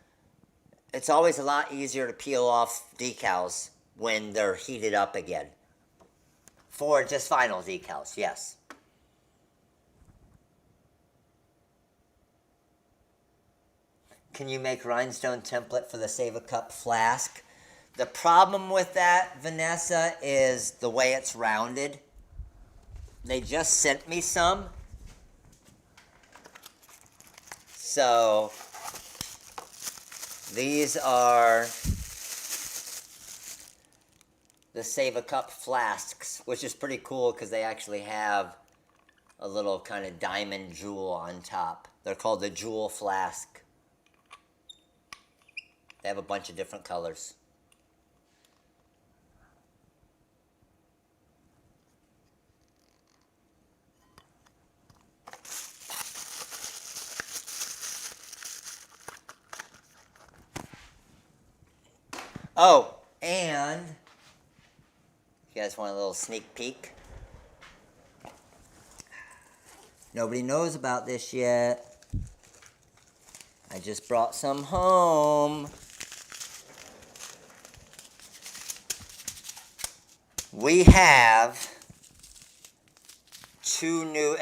It's always a lot easier to peel off decals when they're heated up again. For just vinyl decals, yes. Can you make rhinestone template for the Save a Cup flask? The problem with that, Vanessa, is the way it's rounded. They just sent me some. So these are the Save a Cup flasks, which is pretty cool because they actually have a little kind of diamond jewel on top. They're called the Jewel Flask. They have a bunch of different colors. Oh, and you guys want a little sneak peek? Nobody knows about this yet. I just brought some home. we have two new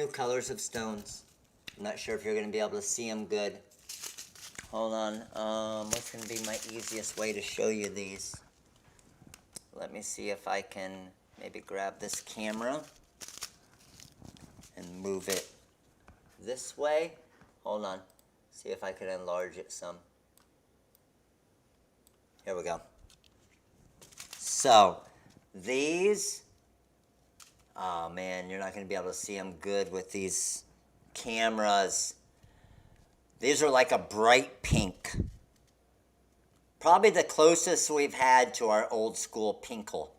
colors of stones. I'm not sure if you're going to be able to see them good. Hold on. What's going to be my easiest way to show you these? Let me see if I can maybe grab this camera and move it this way. Hold on. See if I can enlarge it some. Here we go. So, these, oh man, you're not going to be able to see them good with these cameras. These are like a bright pink. Probably the closest we've had to our old school pinkle.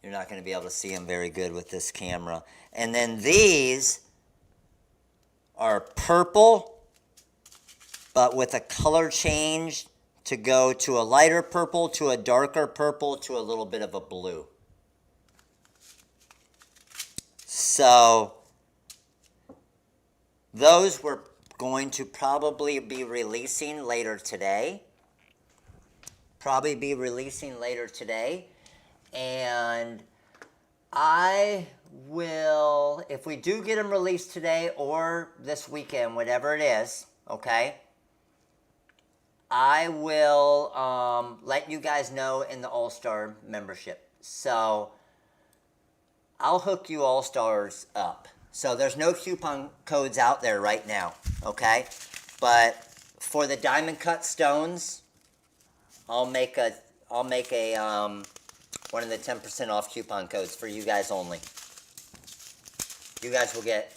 You're not going to be able to see them very good with this camera. And then these are purple, but with a color change to go to a lighter purple, to a darker purple, to a little bit of a blue. So those we're going to probably be releasing later today. And I will, if we do get them released today or this weekend, whatever it is, okay, I will let you guys know in the All-Star membership. So I'll hook you All-Stars up. So there's no coupon codes out there right now, okay? But for the diamond cut stones, I'll make a one of the 10% off coupon codes for you guys only. You guys will get,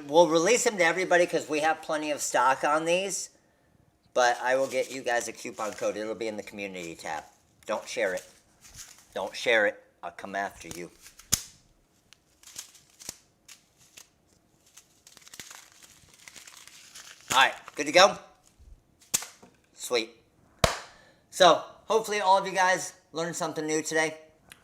we'll release them to everybody because we have plenty of stock on these, but I will get you guys a coupon code. It'll be in the community tab. Don't share it. Don't share it. I'll come after you. All right, good to go? Sweet. So, hopefully all of you guys learned something new today.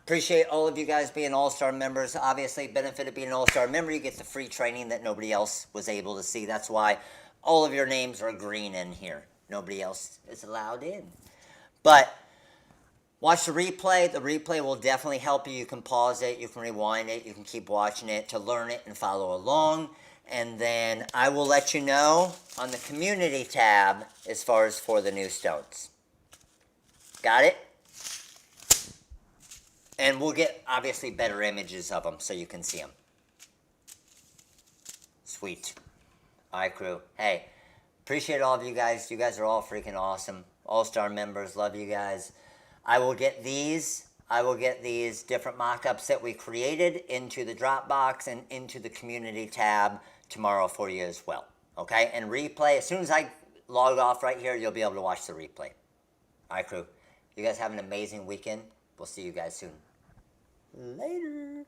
Appreciate all of you guys being All-Star members. Obviously, benefit of being an All-Star member, you get the free training that nobody else was able to see. That's why all of your names are green in here. Nobody else is allowed in. But watch the replay. The replay will definitely help you. You can pause it. You can rewind it. You can keep watching it to learn it and follow along. And then I will let you know on the community tab as far as for the new stones. Got it? And we'll get, obviously, better images of them so you can see them. Sweet. All right, crew. Hey, appreciate all of you guys. You guys are all freaking awesome. All-Star members. Love you guys. I will get these different mock-ups that we created into the Dropbox and into the community tab tomorrow for you as well. Okay? And replay, as soon as I log off right here, you'll be able to watch the replay. All right, crew. You guys have an amazing weekend. We'll see you guys soon. Later.